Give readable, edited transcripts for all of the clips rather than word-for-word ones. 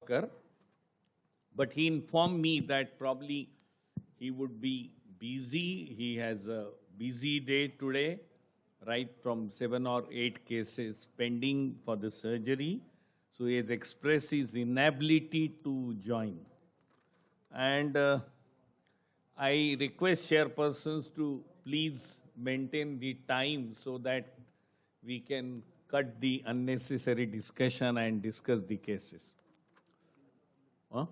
occur, but he informed me that probably he would be busy. He has a busy day today, right, from 7 or 8 cases pending for the surgery. So he has expressed his inability to join. And I request chairpersons to please maintain the time so that we can cut the unnecessary discussion and discuss the cases. Huh?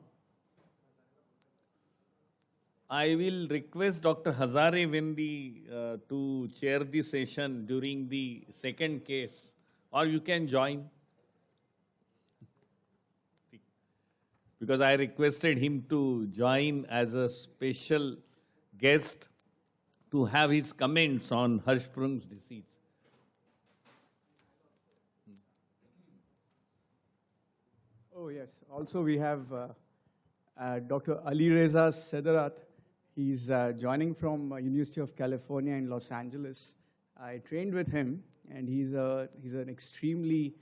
I will request Dr. Hazare Vendi to chair the session during the second case, or you can join. Because I requested him to join as a special guest to have his comments on Hirschsprung's disease. Oh, yes. Also, we have Dr. Ali Reza Sedarat. He's joining from University of California in Los Angeles. I trained with him, and he's an extremely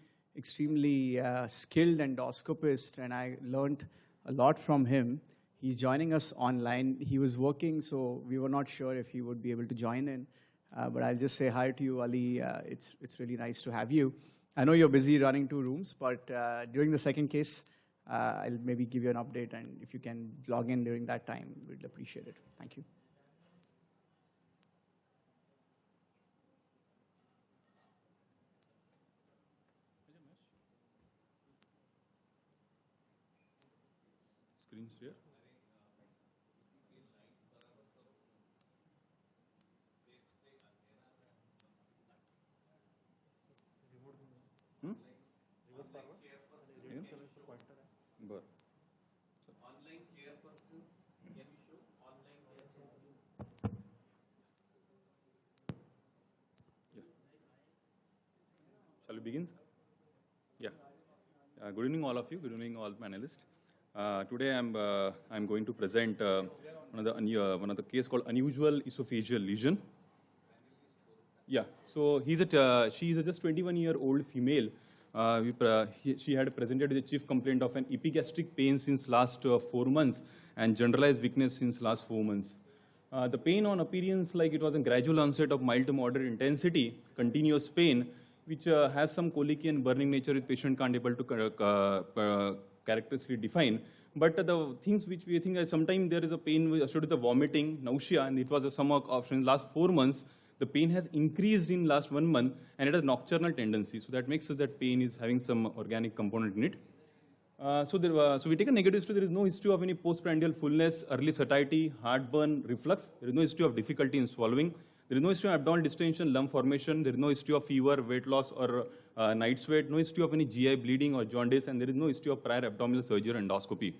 skilled endoscopist, and I learned a lot from him. He's joining us online. He was working, so we were not sure if he would be able to join in. But I'll just say hi to you, Ali. It's really nice to have you. I know you're busy running 2 rooms, but during the second case, I'll maybe give you an update, and if you can log in during that time, we'd appreciate it. Thank you. Screen share. Shall we begin? Yeah. Good evening, all of you. Good evening, all panelists. Today, I'm going to present one of the case called unusual esophageal lesion. Yeah. So she is a just 21-year-old female. She had presented with a chief complaint of an epigastric pain since last 4 months and generalized weakness since last 4 months. The pain on appearance, like it was a gradual onset of mild to moderate intensity, continuous pain, which has some colicky and burning nature, which patient can't able to characteristically define. But the things which we think sometimes there is a pain associated with the vomiting, nausea, and it was some of in the last 4 months. The pain has increased in last 1 month, and it has nocturnal tendency. So that makes us that pain is having some organic component in it. So we take a negative history. There is no history of any postprandial fullness, early satiety, heartburn, reflux. There is no history of difficulty in swallowing. There is no history of abdominal distension, lump formation. There is no history of fever, weight loss, or night sweat. No history of any GI bleeding or jaundice, and there is no history of prior abdominal surgery or endoscopy.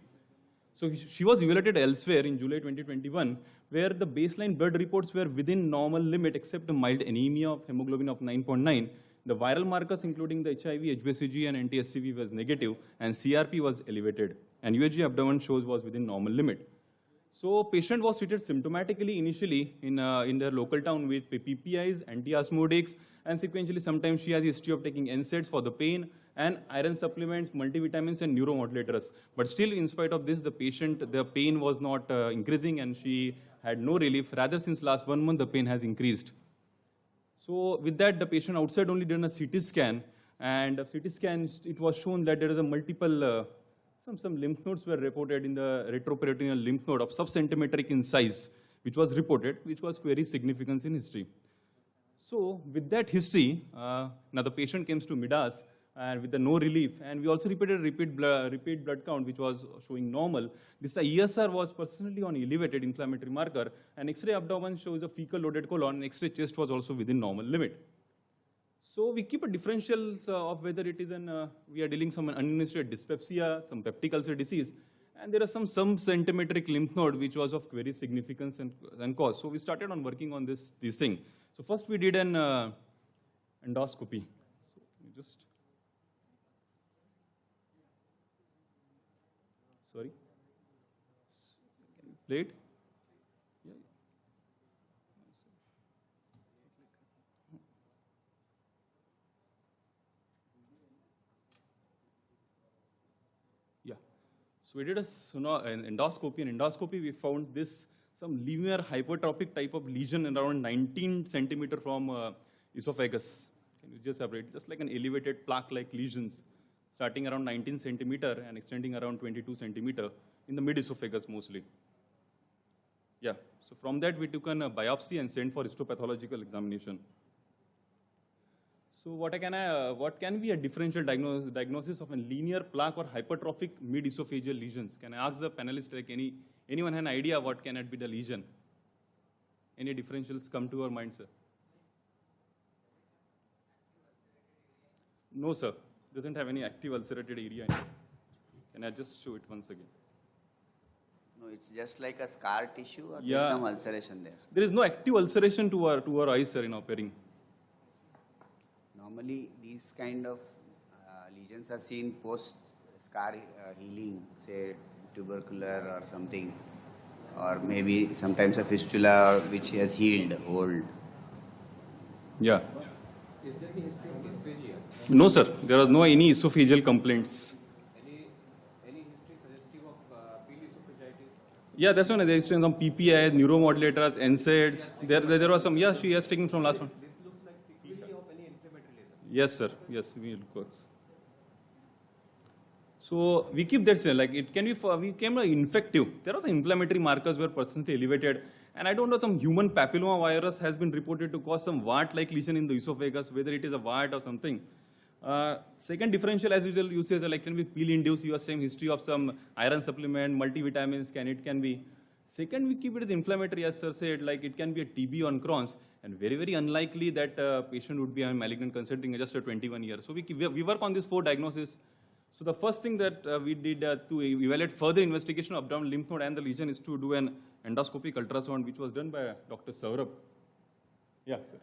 So she was evaluated elsewhere in July 2021, where the baseline blood reports were within normal limit except a mild anemia of hemoglobin of 9.9. The viral markers, including the HIV, HBsAg, and NTSCV was negative, and CRP was elevated, and UHG abdomen shows was within normal limit. So patient was treated symptomatically initially in their local town with PPIs, antiosmotics, and sequentially sometimes she has a history of taking NSAIDs for the pain and iron supplements, multivitamins, and neuromodulators. But still, in spite of this, the pain was not increasing, and she had no relief. Rather, since last 1 month, the pain has increased. So with that, the patient outside only done a CT scan, and CT scan, it was shown that there is a multiple, some lymph nodes were reported in the retroperitoneal lymph node of sub-centimetric in size, which was reported, which was very significant in history. So with that history, now the patient comes to MIDAS, and with the no relief, and we also repeated repeat blood count, which was showing normal. This ESR was persistently on elevated inflammatory marker, and X-ray abdomen shows a fecal loaded colon, and X-ray chest was also within normal limit. So we keep a differential of whether it is we are dealing some uninitiated dyspepsia, some peptic ulcer disease, and there are some centimetric lymph node which was of very significance and cause. So we started on working on this thing. So first we did an endoscopy. So just. Sorry. Can you play it? Yeah. Yeah. So we did an endoscopy. In endoscopy, we found this some linear hypertrophic type of lesion around 19 centimeter from esophagus. Can you just separate? Just like an elevated plaque-like lesions, starting around 19 centimeter and extending around 22 centimeter in the mid-esophagus mostly. Yeah. So from that, we took a biopsy and sent for histopathological examination. So what can be a differential diagnosis of a linear plaque or hypertrophic mid-esophageal lesions? Can I ask the panelists, like anyone have an idea what can it be the lesion? Any differentials come to your mind, sir? No, sir. Doesn't have any active ulcerated area in it. Can I just show it once again? No, it's just like a scar tissue or Yeah. there's some ulceration there. There is no active ulceration to our eyes, sir, in operating. Normally, these kind of lesions are seen post scar healing, say tubercular or something, or maybe sometimes a fistula which has healed, old. Yeah. Is there any history of dysphagia? No, sir. There are no any esophageal complaints. Any history suggestive of esophagitis? Yeah, that's one. There is some PPI, neuromodulators, NSAIDs. There was some. Yeah, she has taken from last one. This looks like sequelae of any inflammatory lesion. Yes, sir. Yes, we works. So we keep that same. Like it can be we came infective. There are some inflammatory markers were persistently elevated, and I don't know, some human papilloma virus has been reported to cause some wart-like lesion in the esophagus, whether it is a wart or something. Second differential, as usual, you say like can be pill-induced. You are saying history of some iron supplement, multivitamins. It can be. Second, we keep it as inflammatory, as sir said, like it can be a TB on Crohn's, and very, very unlikely that patient would be a malignant considering just a 21 years. So we work on these 4 diagnoses. So the first thing that we did to evaluate further investigation of abdominal lymph node and the lesion is to do an endoscopic ultrasound, which was done by Dr. Saurabh. Yeah, sir.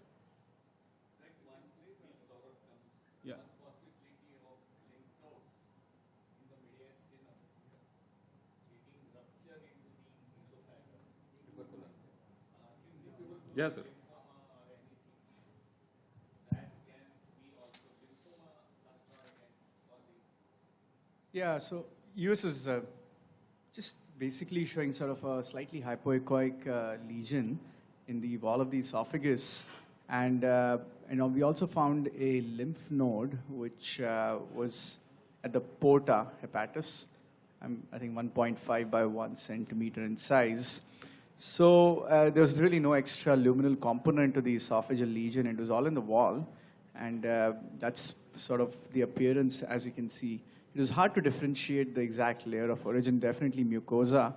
Yeah. Yeah, sir. Yeah, so US is just basically showing sort of a slightly hypoechoic lesion in the wall of the esophagus. And we also found a lymph node which was at the porta hepatis, I think 1.5 by 1 centimeter in size. So there was really no extra luminal component to the esophageal lesion. It was all in the wall. And that's sort of the appearance, as you can see. It was hard to differentiate the exact layer of origin, definitely mucosa.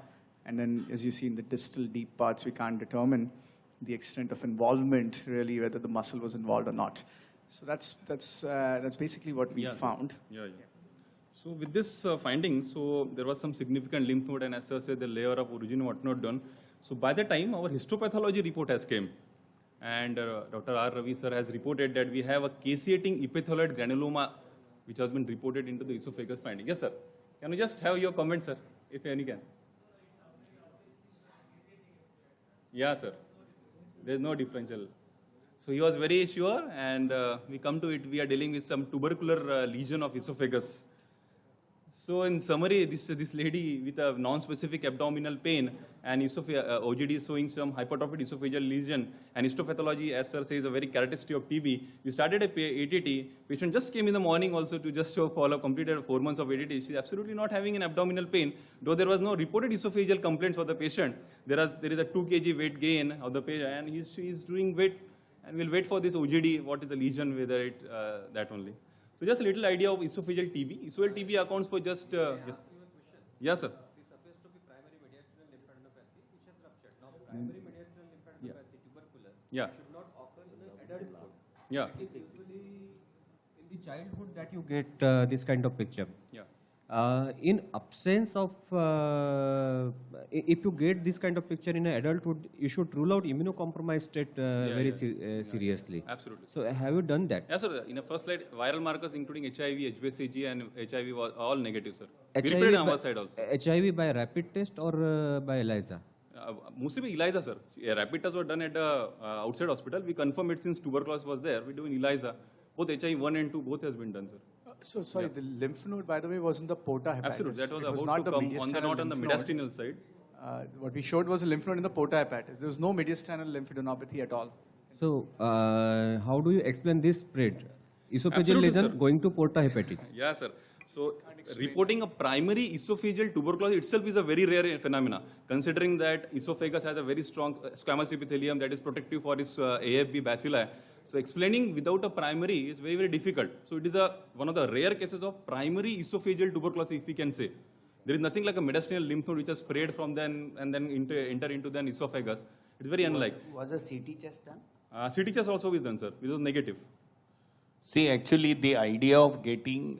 And then, as you see in the distal deep parts, we can't determine the extent of involvement, really, whether the muscle was involved or not. So that's basically what we found. Yeah. So with this finding, so there was some significant lymph node, and as I said, the layer of origin whatnot done. So by the time our histopathology report has came, and Dr. R. Ravi sir has reported that we have a caseating epithelioid granuloma, which has been reported into the esophagus finding. Yes, sir. Can you just have your comments, sir, if any can? Yeah, sir. There is no differential. So he was very sure, and we come to it. We are dealing with some tubercular lesion of esophagus. So in summary, this lady with a non-specific abdominal pain and OGD is showing some hypertrophic esophageal lesion, and histopathology, as sir says, a very characteristic of TB. We started a ATT. Patient just came in the morning also to just show follow-up, completed 4 months of ATT. She's absolutely not having an abdominal pain, though there was no reported esophageal complaints for the patient. There is a 2 kg weight gain of the patient, and he's doing weight, and we'll wait for this OGD, what is the lesion, whether it, that only. So just a little idea of esophageal TB. Esophageal TB accounts for just... Yes, sir. This appears to be primary mediastinal lymphadenopathy, which has ruptured. Now, primary mediastinal lymphadenopathy, tubercular, should not occur in adulthood. Yeah. It is usually in the childhood that you get this kind of picture. Yeah. In absence of, if you get this kind of picture in adulthood, you should rule out immunocompromised state seriously. Absolutely. So have you done that? Yeah, sir. In the first slide, viral markers including HIV, HBsAg, and HIV was all negative, sir. We repeated on our side also. HIV by rapid test or by ELISA? Mostly by ELISA, sir. Rapid tests were done at the outside hospital. We confirmed it since tuberculosis was there. We do in ELISA. Both HIV 1 and 2, both has been done, sir. So sorry, the lymph node, by the way, was in the porta hepatis. Absolutely, that was It was about not to the come on the, mediastinal not on the lymph node. mediastinal side. What we showed was a lymph node in the porta hepatis. There was no mediastinal lymphadenopathy at all. So, how do you explain this spread? Esophageal Absolutely, lesion sir. going to porta hepatis. Yeah, sir. So, reporting a primary esophageal tuberculosis itself is a very rare phenomena, considering that esophagus has a very strong squamous epithelium that is protective for its AFB bacilli. So, explaining without a primary is very, very difficult. So, it is one of the rare cases of primary esophageal tuberculosis, if we can say. There is nothing like a mediastinal lymph node which has spread from then and then enter into the esophagus. It's very unlike. Was a CT chest done? CT chest also is done, sir. It was negative. See, actually, the idea of getting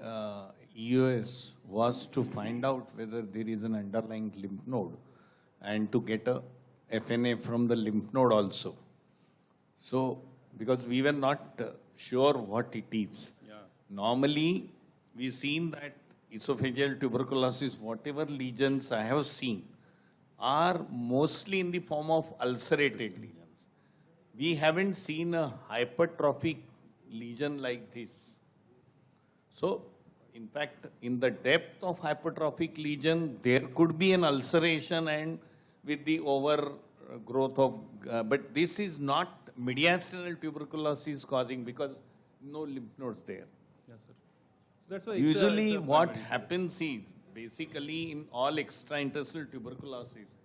EOS was to find out whether there is an underlying lymph node and to get a FNA from the lymph node also. So, because we were not sure what it is. Yeah. Normally, we've seen that esophageal tuberculosis, whatever lesions I have seen, are mostly in the form of ulcerated lesions. We haven't seen a hypertrophic lesion like this. So, in fact, in the depth of hypertrophic lesion, there could be an ulceration and with the overgrowth of, but this is not mediastinal tuberculosis causing because no lymph nodes there. Yes, sir. So that's why Usually it's a what primary. happens is, basically in all extraintestinal tuberculosis,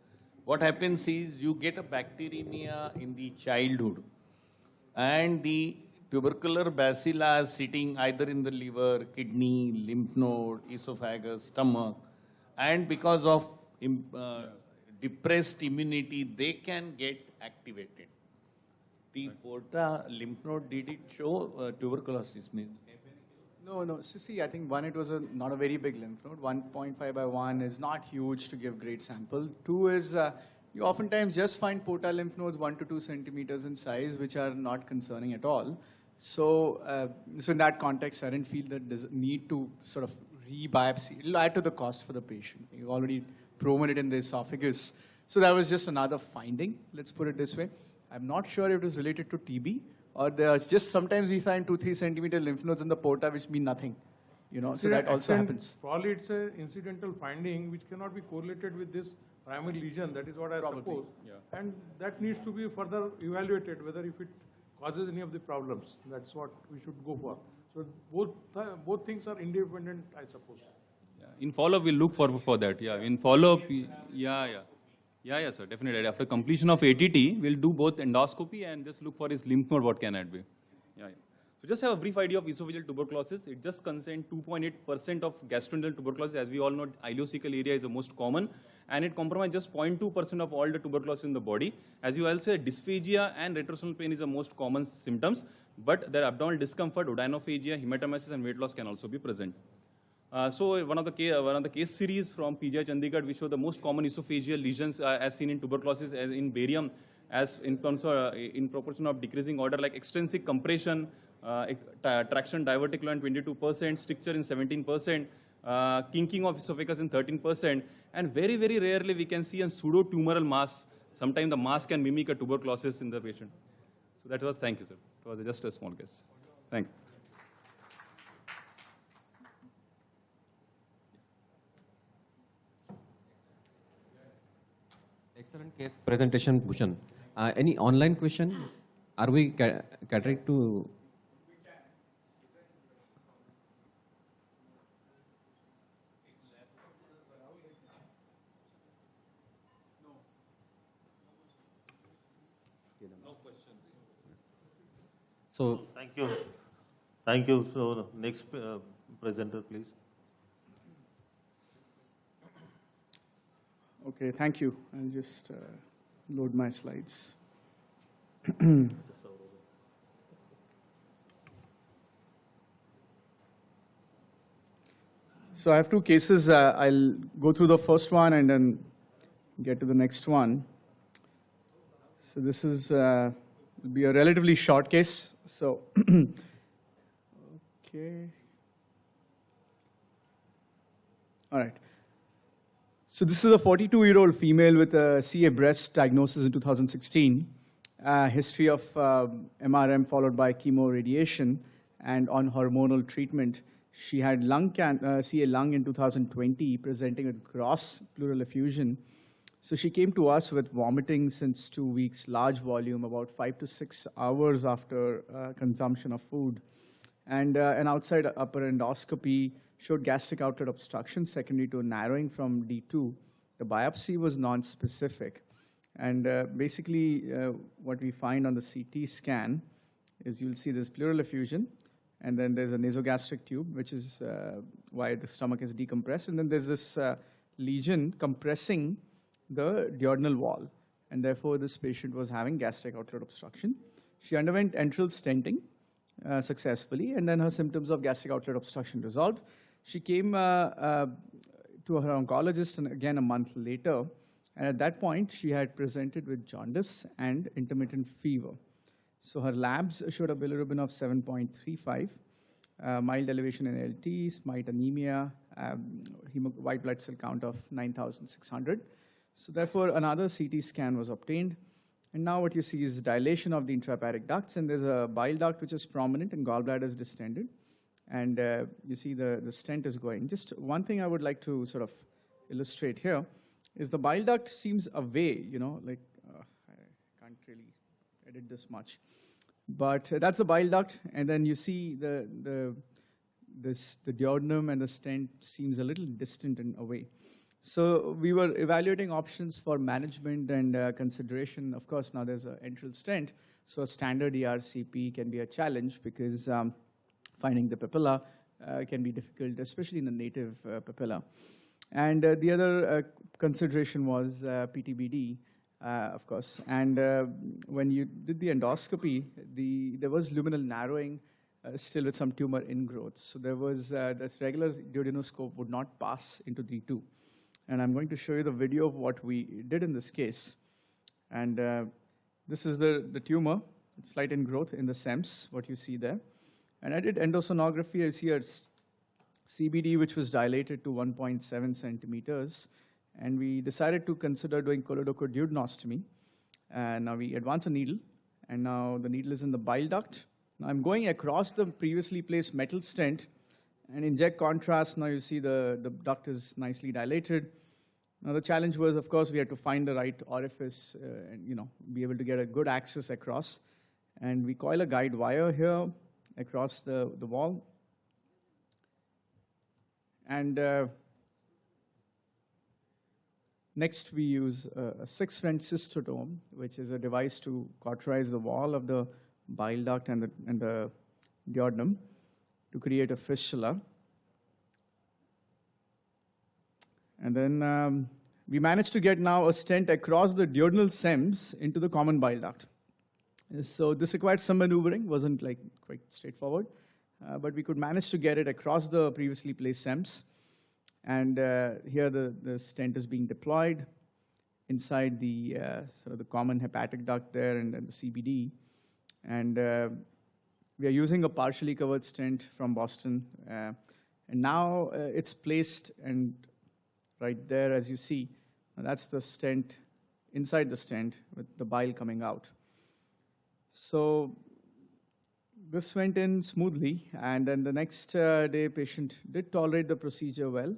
what happens is you get a bacteremia in the childhood and the tubercular bacilli are sitting either in the liver, kidney, lymph node, esophagus, stomach, and because of depressed immunity, they can get activated. The porta lymph node, did it show tuberculosis? No. So see, I think one, it was not a very big lymph node. 1.5 by 1 is not huge to give great sample. Two is, you oftentimes just find porta lymph nodes 1 to 2 centimeters in size, which are not concerning at all. So, so in that context, I didn't feel that there's a need to sort of re-biopsy. It'll add to the cost for the patient. You've already proven it in the esophagus. So that was just another finding, let's put it this way. I'm not sure if it was related to TB, or there's just sometimes we find 2-3 centimeter lymph nodes in the porta which mean nothing. You know, so that also happens. Probably it's an incidental finding which cannot be correlated with this primary lesion. That is what I suppose. Yeah. And that needs to be further evaluated whether if it causes any of the problems. That's what we should go for. So both things are independent, I suppose. Yeah. In follow-up, we'll look for that. Yeah. In follow-up, yeah, sir. Definitely. After completion of ATT, we'll do both endoscopy and just look for his lymph node. What can it be? Yeah. So just have a brief idea of esophageal tuberculosis. It just concerns 2.8% of gastrointestinal tuberculosis. As we all know, ileocecal area is the most common, and it compromises just 0.2% of all the tuberculosis in the body. As you all say, dysphagia and retrosternal pain is the most common symptoms, but the abdominal discomfort, odynophagia, hematemesis, and weight loss can also be present. So one of the case series from PGI Chandigarh, we show the most common esophageal lesions as seen in tuberculosis, as in barium, as in terms of in proportion of decreasing order, like extrinsic compression, traction diverticulum 22%, stricture in 17%, kinking of esophagus in 13%, and very, very rarely we can see a pseudotumoral mass. Sometimes the mass can mimic a tuberculosis in the patient. So that was, thank you, sir. It was just a small case. Thank you. Excellent case presentation, Bhushan. Any online question? Are we catering to? So, Thank you. Thank you. So, next presenter, please. Okay, thank you. I'll just load my slides. So I have two cases. I'll go through the first one and then get to the next one. So this is will be a relatively short case. So, okay. All right. So this is a 42-year-old female with a CA breast diagnosis in 2016, history of MRM followed by chemoradiation and on hormonal treatment. She had CA lung in 2020, presenting with gross pleural effusion. So she came to us with vomiting since 2 weeks, large volume, about 5 to 6 hours after consumption of food. And an outside upper endoscopy showed gastric outlet obstruction secondary to narrowing from D2. The biopsy was non-specific. And basically, what we find on the CT scan is you'll see this pleural effusion, and then there's a nasogastric tube, which is why the stomach is decompressed. And then there's this lesion compressing the duodenal wall. And therefore, this patient was having gastric outlet obstruction. She underwent enteral stenting successfully, and then her symptoms of gastric outlet obstruction resolved. She came to her oncologist, and again a month later. And at that point, she had presented with jaundice and intermittent fever. So her labs showed a bilirubin of 7.35, mild elevation in LT, slight anemia, white blood cell count of 9,600. So therefore, another CT scan was obtained. And now what you see is dilation of the intrahepatic ducts, and there's a bile duct which is prominent and gallbladder is distended. And you see the stent is going. Just one thing I would like to sort of illustrate here is the bile duct seems away, like I can't really edit this much. But that's the bile duct, and then you see the duodenum and the stent seems a little distant and away. So we were evaluating options for management and consideration. Of course, now there's an enteral stent, so a standard ERCP can be a challenge because finding the papilla can be difficult, especially in the native papilla. And the other consideration was PTBD, of course. And when you did the endoscopy, there was luminal narrowing still with some tumor ingrowth. So there was this regular duodenoscope would not pass into D2. And I'm going to show you the video of what we did in this case. And this is the tumor, slight ingrowth in the SEMS, what you see there. And I did endosonography. I see a CBD, which was dilated to 1.7 centimeters. And we decided to consider doing choledochoduodenostomy. And now we advance a needle. And now the needle is in the bile duct. Now I'm going across the previously placed metal stent and inject contrast. Now you see the duct is nicely dilated. Now the challenge was, of course, we had to find the right orifice and be able to get a good access across. And we coil a guide wire here across the wall. And next we use a 6 French cystotome, which is a device to cauterize the wall of the bile duct and the duodenum to create a fistula. And then we managed to get now a stent across the duodenal SEMS into the common bile duct. So this required some maneuvering, wasn't like quite straightforward, but we could manage to get it across the previously placed SEMS. And here the stent is being deployed inside the sort of the common hepatic duct there and the CBD. And we are using a partially covered stent from Boston. And now it's placed, and right there, as you see, that's the stent, inside the stent with the bile coming out. So this went in smoothly, and then the next day, patient did tolerate the procedure well.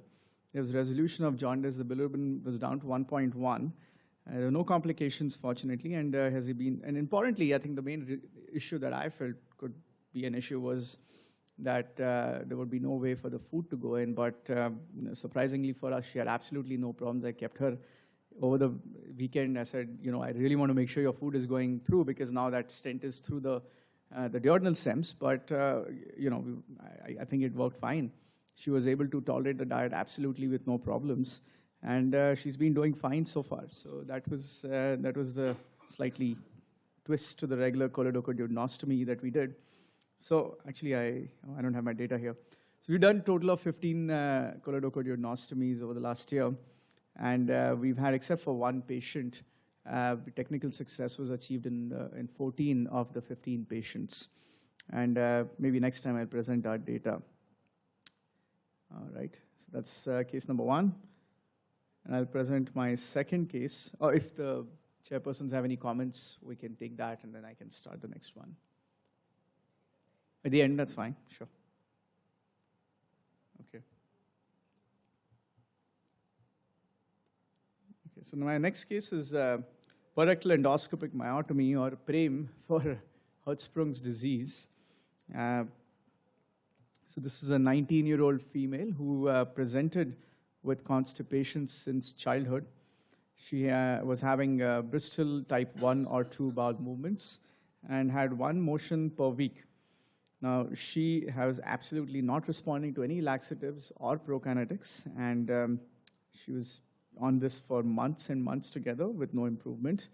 There was resolution of jaundice. The bilirubin was down to 1.1. There were no complications, fortunately, and and importantly, I think the main issue that I felt could be an issue was that there would be no way for the food to go in, but surprisingly for us, she had absolutely no problems. I kept her over the weekend. I said, I really want to make sure your food is going through because now that stent is through the duodenal SEMS, but I think it worked fine. She was able to tolerate the diet absolutely with no problems, and she's been doing fine so far. So that was the slightly twist to the regular choledochoduodenostomy that we did. So actually, I don't have my data here. So we've done a total of 15 choledochoduodenostomies over the last year, and we've had, except for one patient, technical success was achieved in 14 of the 15 patients. And maybe next time I'll present our data. All right, so that's case number 1. And I'll present my second case. Or if the chairpersons have any comments, we can take that, and then I can start the next one. At the end, that's fine, sure. Okay. Okay, so my next case is perrectal endoscopic myotomy, or PREM, for Hirschsprung's disease. So this is a 19-year-old female who presented with constipation since childhood. She was having Bristol type 1 or 2 bowel movements and had 1 motion per week. Now, she was absolutely not responding to any laxatives or prokinetics, and she was on this for months and months together with no improvement.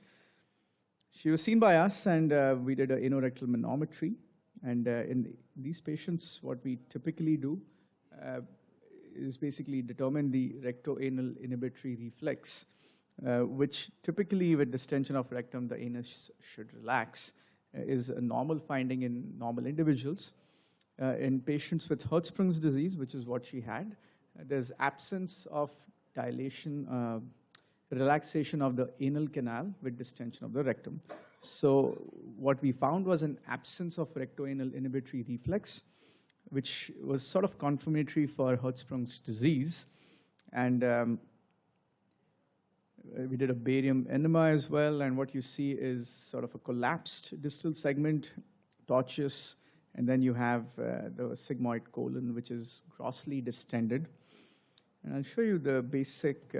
She was seen by us, and we did an anorectal manometry. And in these patients, what we typically do is basically determine the rectoanal inhibitory reflex, which typically with distension of rectum, the anus should relax, is a normal finding in normal individuals. In patients with Hirschsprung's disease, which is what she had, there's absence of dilation, relaxation of the anal canal with distension of the rectum. So what we found was an absence of rectoanal inhibitory reflex, which was sort of confirmatory for Hirschsprung's disease. And we did a barium enema as well, and what you see is sort of a collapsed distal segment, tortuous, and then you have the sigmoid colon, which is grossly distended. And I'll show you the basic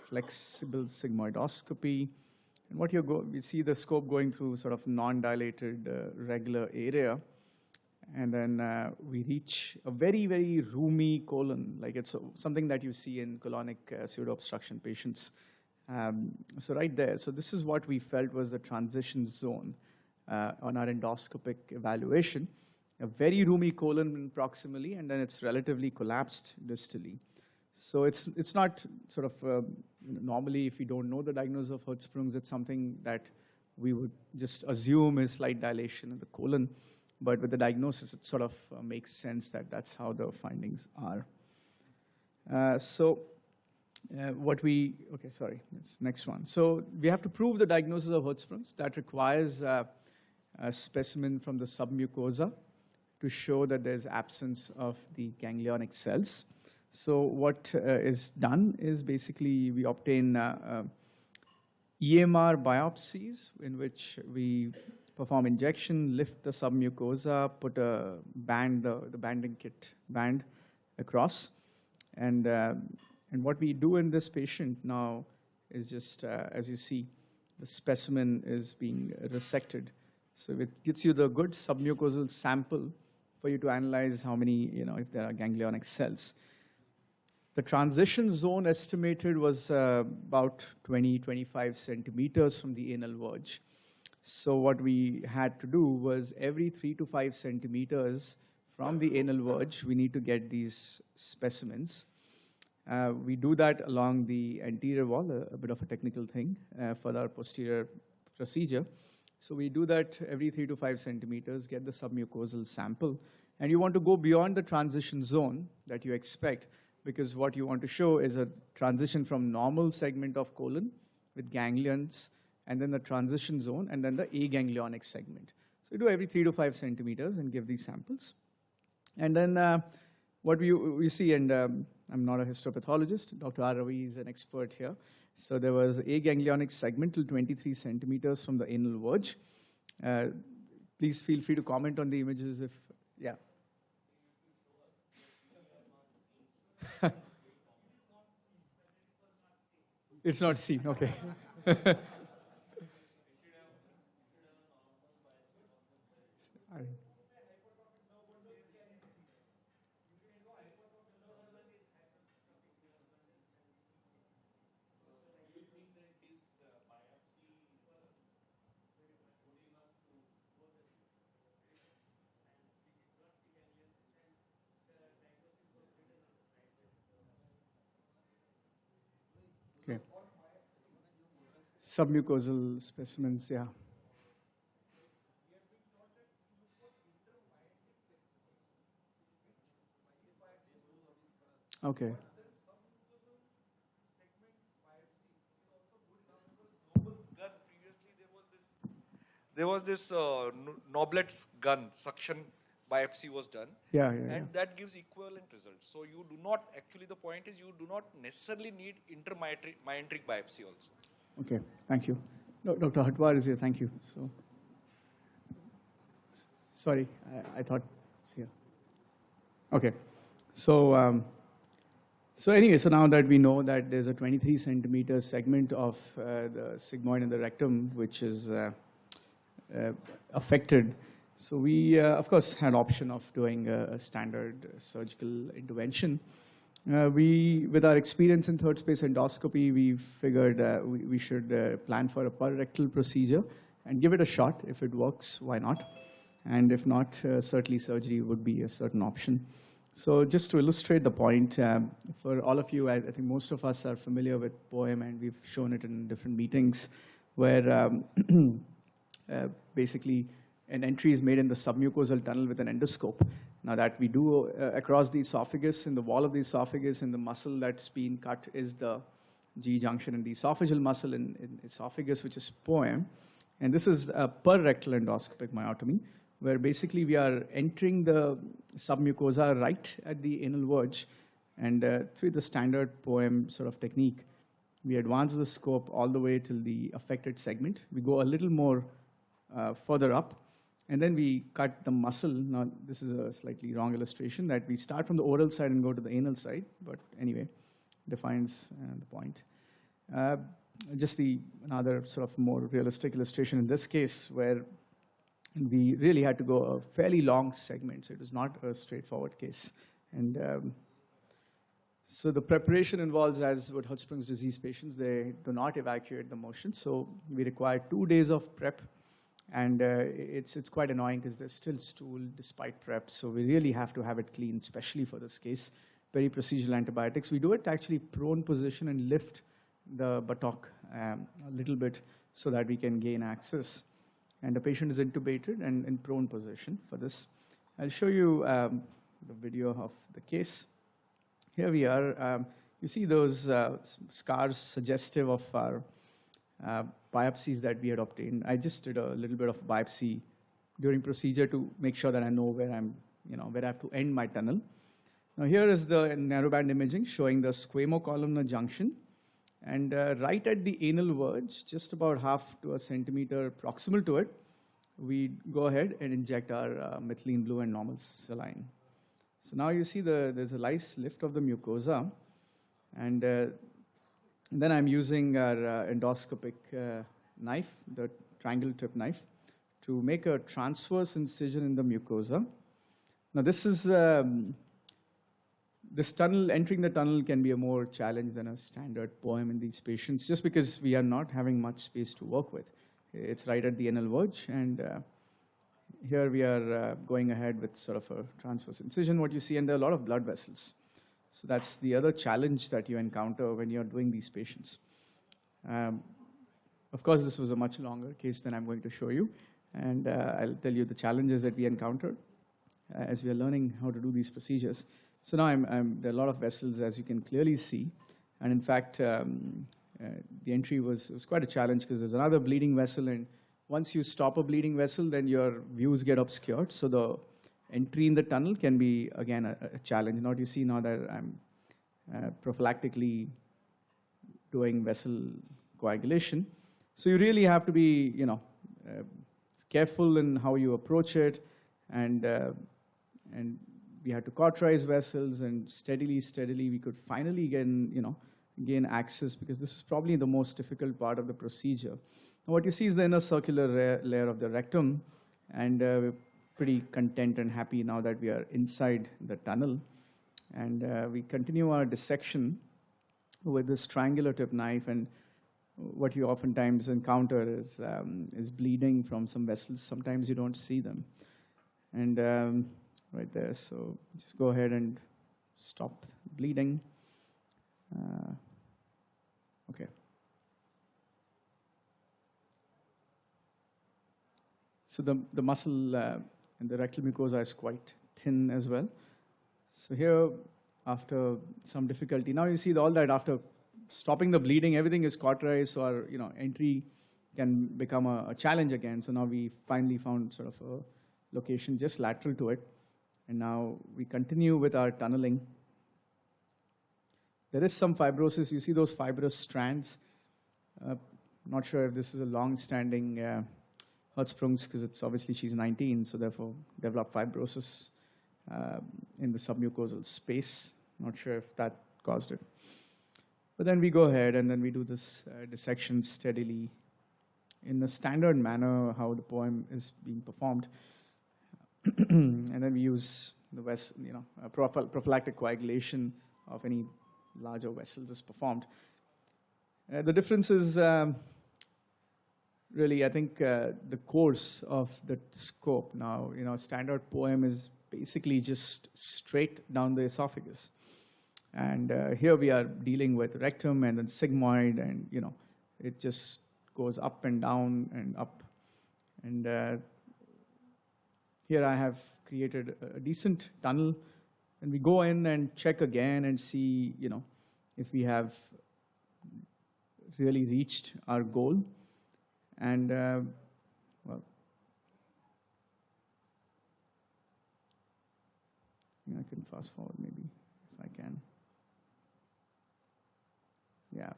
flexible sigmoidoscopy. And what you see the scope going through sort of non-dilated regular area. And then we reach a very, very roomy colon, like it's something that you see in colonic pseudo-obstruction patients. So right there, so this is what we felt was the transition zone on our endoscopic evaluation. A very roomy colon proximally, and then it's relatively collapsed distally. So it's not sort of, normally if you don't know the diagnosis of Hirschsprung's, it's something that we would just assume is slight dilation in the colon. But with the diagnosis, it sort of makes sense that that's how the findings are. Next one. So we have to prove the diagnosis of Hirschsprung's. That requires a specimen from the submucosa to show that there's absence of the ganglionic cells. So what is done is basically we obtain EMR biopsies in which we perform injection, lift the submucosa, put a band, the banding kit band across. And what we do in this patient now is just, as you see, the specimen is being resected. So it gives you the good submucosal sample for you to analyze how many, if there are ganglionic cells. The transition zone estimated was about 20-25 centimeters from the anal verge. So what we had to do was every 3 to 5 centimeters from the anal verge, we need to get these specimens. We do that along the anterior wall, a bit of a technical thing for our posterior procedure. So we do that every 3 to 5 centimeters, get the submucosal sample, and you want to go beyond the transition zone that you expect, because what you want to show is a transition from normal segment of colon with ganglions, and then the transition zone, and then the aganglionic segment. So you do every 3 to 5 centimeters and give these samples. And then what we see, and I'm not a histopathologist, Dr. R. Ravi is an expert here. So there was aganglionic segment till 23 centimeters from the anal verge. Please feel free to comment on the images if, yeah. It's not seen, okay. Okay. Submucosal specimens, yeah. Okay. There was this Noblet's gun, suction biopsy was done. Yeah. And that gives equivalent results. So you do not, actually the point is you do not necessarily need intermyenteric biopsy also. Okay, thank you. No, Dr. Hatwar is here, thank you. So, sorry, I thought, yeah. Okay, so, so anyway, so now that we know that there's a 23 centimeter segment of the sigmoid in the rectum, which is affected, so we, of course, had option of doing a standard surgical intervention. With our experience in third space endoscopy, we figured we should plan for a per-rectal procedure and give it a shot. If it works, why not? And if not, certainly surgery would be a certain option. So just to illustrate the point, for all of you, I think most of us are familiar with POEM, and we've shown it in different meetings, where basically an entry is made in the submucosal tunnel with an endoscope. Now that we do across the esophagus, in the wall of the esophagus, and the muscle that's been cut is the G junction and the esophageal muscle in esophagus, which is POEM. And this is a per-rectal endoscopic myotomy, where basically we are entering the submucosa right at the anal verge, and through the standard POEM sort of technique, we advance the scope all the way till the affected segment. We go a little more further up, and then we cut the muscle. Now, this is a slightly wrong illustration, that we start from the oral side and go to the anal side, but anyway, defines the point. Just another sort of more realistic illustration in this case, where we really had to go a fairly long segment, so it was not a straightforward case. And so the preparation involves, as with Hirschsprung's disease patients, they do not evacuate the motion, so we require 2 days of prep. And it's quite annoying because there's still stool despite prep. So we really have to have it clean, especially for this case. Peri-procedural antibiotics. We do it actually prone position and lift the buttock a little bit so that we can gain access. And the patient is intubated and in prone position for this. I'll show you the video of the case. Here we are. You see those scars suggestive of our biopsies that we had obtained. I just did a little bit of biopsy during procedure to make sure that I know where where I have to end my tunnel. Now here is the narrowband imaging showing the squamocolumnar junction, and right at the anal verge, just about half to a centimeter proximal to it, we go ahead and inject our methylene blue and normal saline. So now you see there's a nice lift of the mucosa, and then I'm using our endoscopic knife, the triangle tip knife, to make a transverse incision in the mucosa. Now this is, this tunnel, entering the tunnel can be a more challenge than a standard POEM in these patients, just because we are not having much space to work with. It's right at the anal verge, and here we are going ahead with sort of a transverse incision, what you see, and there are a lot of blood vessels. So that's the other challenge that you encounter when you're doing these patients. Of course, this was a much longer case than I'm going to show you, and I'll tell you the challenges that we encountered as we are learning how to do these procedures. So now there are a lot of vessels, as you can clearly see, and in fact, the entry was quite a challenge because there's another bleeding vessel, and once you stop a bleeding vessel, then your views get obscured. So the entry in the tunnel can be, again, a challenge. Now you see now that I'm prophylactically doing vessel coagulation. So you really have to be, careful in how you approach it, and we had to cauterize vessels, and steadily we could finally gain access, because this is probably the most difficult part of the procedure. Now what you see is the inner circular layer of the rectum, and we're pretty content and happy now that we are inside the tunnel. And we continue our dissection with this triangular tip knife, and what you oftentimes encounter is bleeding from some vessels. Sometimes you don't see them. And right there, so just go ahead and stop bleeding. Okay. So the muscle and the rectal mucosa is quite thin as well. So here, after some difficulty, now you see all that after stopping the bleeding, everything is cauterized, so our entry can become a challenge again. So now we finally found sort of a location just lateral to it. And now we continue with our tunneling. There is some fibrosis. You see those fibrous strands. Not sure if this is a long-standing Hertzsprung's, because it's obviously she's 19, so therefore developed fibrosis in the submucosal space. Not sure if that caused it. But then we go ahead and then we do this dissection steadily in the standard manner how the poem is being performed. And then we use the prophylactic coagulation of any larger vessels is performed. The difference is really, I think, the course of the scope. Now, standard poem is basically just straight down the esophagus. And here we are dealing with rectum and then sigmoid, and, it just goes up and down and up. And here I have created a decent tunnel, and we go in and check again and see, if we have really reached our goal. And, well, I can fast forward maybe if I can. Yeah.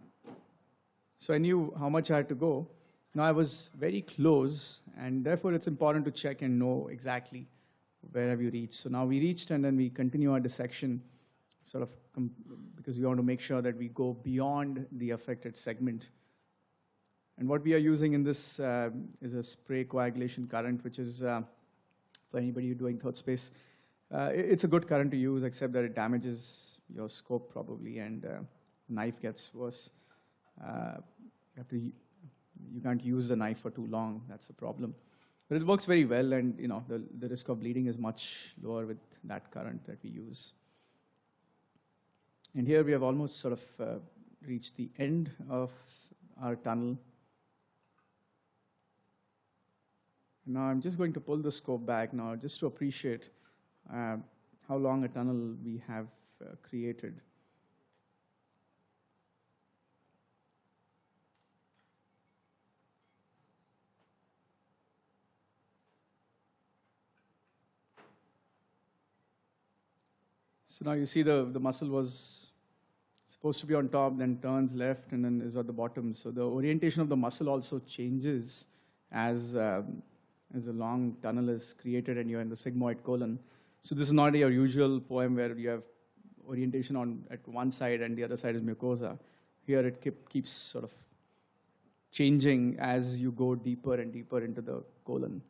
So I knew how much I had to go. Now I was very close, and therefore it's important to check and know exactly where have you reached. So now we reached, and then we continue our dissection, because we want to make sure that we go beyond the affected segment. And what we are using in this is a spray coagulation current, which is, for anybody doing third space, it's a good current to use, except that it damages your scope probably, and knife gets worse. You can't use the knife for too long. That's the problem. But it works very well, and the risk of bleeding is much lower with that current that we use. And here we have almost reached the end of our tunnel. Now I'm just going to pull the scope back now just to appreciate how long a tunnel we have created. So now you see the muscle was supposed to be on top, then turns left, and then is at the bottom. So the orientation of the muscle also changes as a long tunnel is created and you're in the sigmoid colon. So this is not your usual poem where you have orientation at one side and the other side is mucosa. Here it keeps changing as you go deeper and deeper into the colon.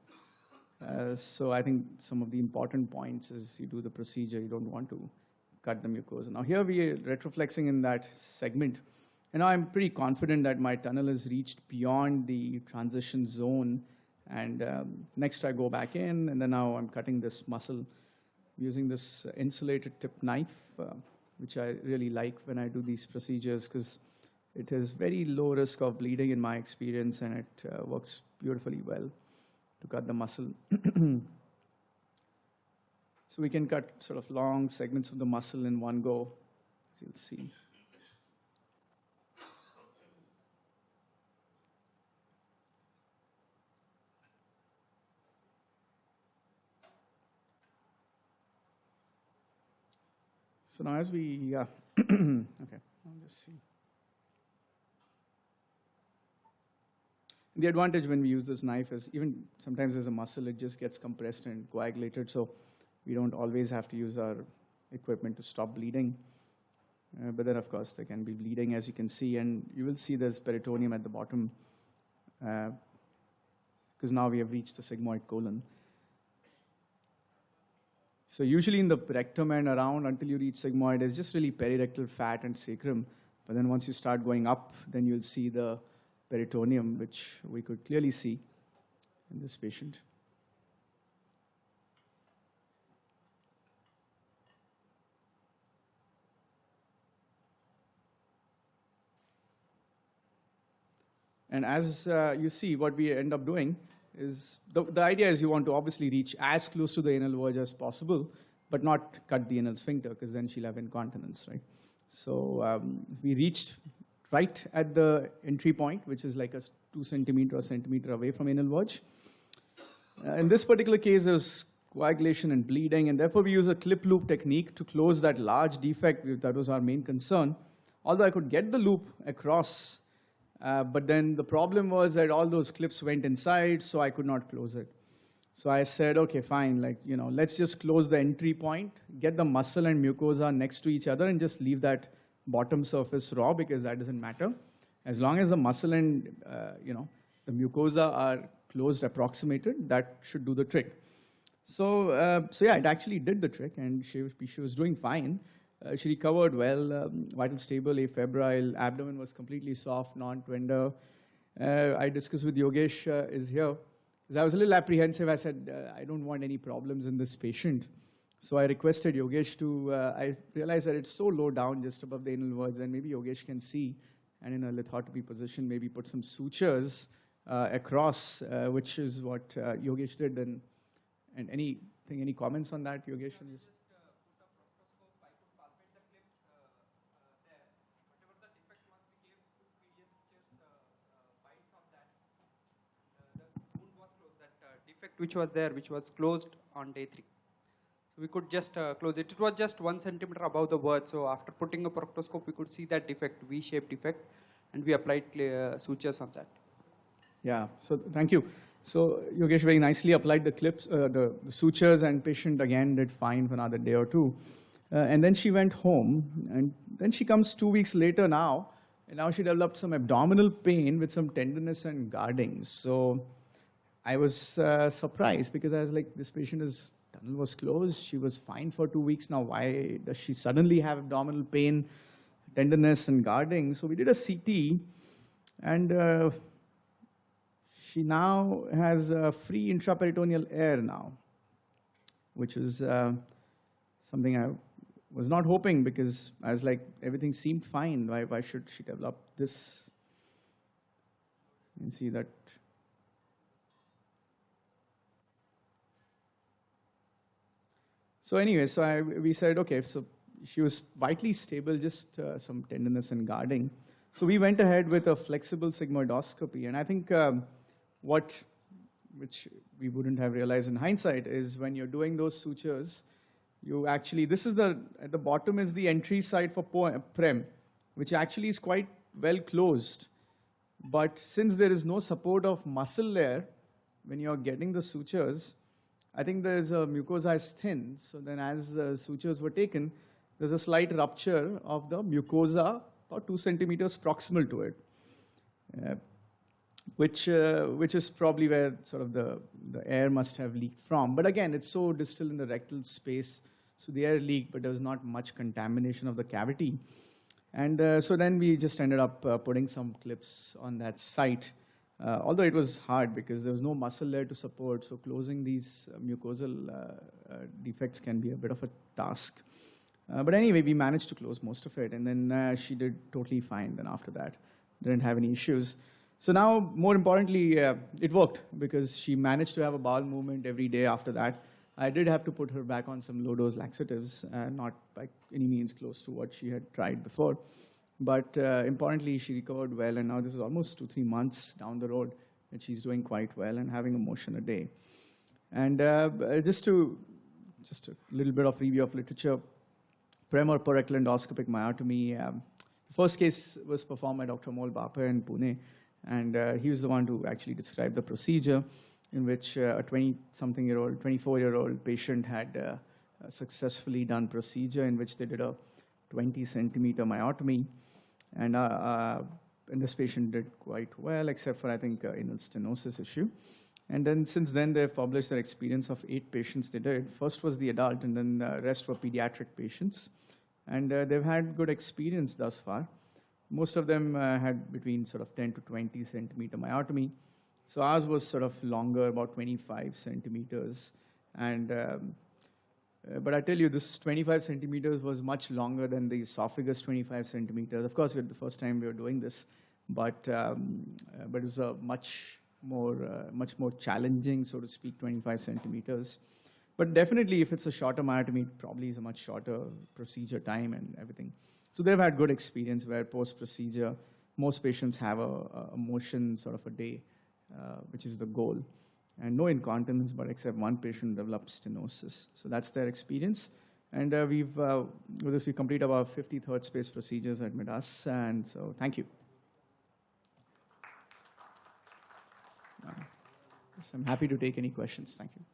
So I think some of the important points is you do the procedure, you don't want to cut the mucosa. Now here we are retroflexing in that segment. And now I'm pretty confident that my tunnel has reached beyond the transition zone. And next I go back in, and then now I'm cutting this muscle using this insulated tip knife, which I really like when I do these procedures because it has very low risk of bleeding in my experience, and it works beautifully well to cut the muscle. So we can cut long segments of the muscle in one go, as you'll see. So now as we, okay, I'll just see. The advantage when we use this knife is even sometimes there's a muscle, it just gets compressed and coagulated, so we don't always have to use our equipment to stop bleeding. But then, of course, there can be bleeding, as you can see, and you will see there's peritoneum at the bottom because now we have reached the sigmoid colon. So usually in the rectum and around until you reach sigmoid, it's just really perirectal fat and sacrum. But then once you start going up, then you'll see the peritoneum, which we could clearly see in this patient. And as you see, what we end up doing is, the idea is you want to obviously reach as close to the anal verge as possible, but not cut the anal sphincter, because then she'll have incontinence, right? So we reached right at the entry point, which is like a 2 centimeter or centimeter away from anal verge. In this particular case, there's coagulation and bleeding, and therefore we use a clip loop technique to close that large defect. That was our main concern. Although I could get the loop across, but then the problem was that all those clips went inside, so I could not close it. So I said, okay, fine, let's just close the entry point, get the muscle and mucosa next to each other, and just leave that bottom surface raw, because that doesn't matter. As long as the muscle and, the mucosa are closed, approximated, that should do the trick. So yeah, it actually did the trick, and she was doing fine. She recovered well, vital stable, afebrile, abdomen was completely soft, non-tender. I discussed with Yogesh, is here. Because I was a little apprehensive. I said, I don't want any problems in this patient. So I requested Yogesh to, I realized that it's so low down, just above the anal verge, and maybe Yogesh can see, and in a lithotomy position, maybe put some sutures across, which is what Yogesh did. And any comments on that, Yogesh? Defect which was there, which was closed on day 3. So we could just close it. It was just 1 centimeter above the verge. So after putting a proctoscope, we could see that defect, V-shaped defect, and we applied sutures on that. Yeah, so thank you. So Yogesh very nicely applied the clips, the sutures, and patient again did fine for another day or two. And then she went home, and then she comes 2 weeks later now, and now she developed some abdominal pain with some tenderness and guarding. So I was surprised, because I was like, this patient tunnel was closed. She was fine for 2 weeks now. Why does she suddenly have abdominal pain, tenderness, and guarding? So we did a CT, and she now has free intraperitoneal air now, which is something I was not hoping, because I was like, everything seemed fine. Why should she develop this? You can see that. So anyway, we said, okay, so she was vitally stable, just some tenderness and guarding. So we went ahead with a flexible sigmoidoscopy. And I think which we wouldn't have realized in hindsight, is when you're doing those sutures, you actually, at the bottom is the entry site for prem, which actually is quite well closed. But since there is no support of muscle layer, when you're getting the sutures, I think there's a mucosa is thin. So then as the sutures were taken, there's a slight rupture of the mucosa, about 2 centimeters proximal to it, which is probably where sort of the air must have leaked from. But again, it's so distal in the rectal space, so the air leaked, but there was not much contamination of the cavity. And so then we just ended up putting some clips on that site. Although it was hard, because there was no muscle there to support, so closing these mucosal defects can be a bit of a task. But anyway, we managed to close most of it, and then she did totally fine then after that. Didn't have any issues. So now, more importantly, it worked, because she managed to have a bowel movement every day after that. I did have to put her back on some low-dose laxatives, not by any means close to what she had tried before. But importantly, she recovered well, and now this is almost 2-3 months down the road, and she's doing quite well and having a motion a day. And just a little bit of review of literature, prem or per-rectal endoscopic myotomy. The first case was performed by Dr. Amol Bapa in Pune, and he was the one who actually described the procedure, in which a 20-something-year-old, 24-year-old patient had successfully done procedure in which they did a 20-centimeter myotomy. And this patient did quite well, except for, I think, anal stenosis issue. And then since then, they've published their experience of 8 patients they did. First was the adult, and then the rest were pediatric patients. And they've had good experience thus far. Most of them had between sort of 10 to 20 centimeter myotomy. So ours was sort of longer, about 25 centimeters. And but I tell you, this 25 centimeters was much longer than the esophagus 25 centimeters. Of course, the first time we were doing this, but it was a much more challenging, so to speak, 25 centimeters. But definitely, if it's a shorter myotomy, it probably is a much shorter procedure time and everything. So they've had good experience where post-procedure, most patients have a motion sort of a day, which is the goal. and no incontinence, but except one patient developed stenosis. So that's their experience. And with this, we complete about 50 third space procedures at Midas. And so thank you. Yes, I'm happy to take any questions. Thank you.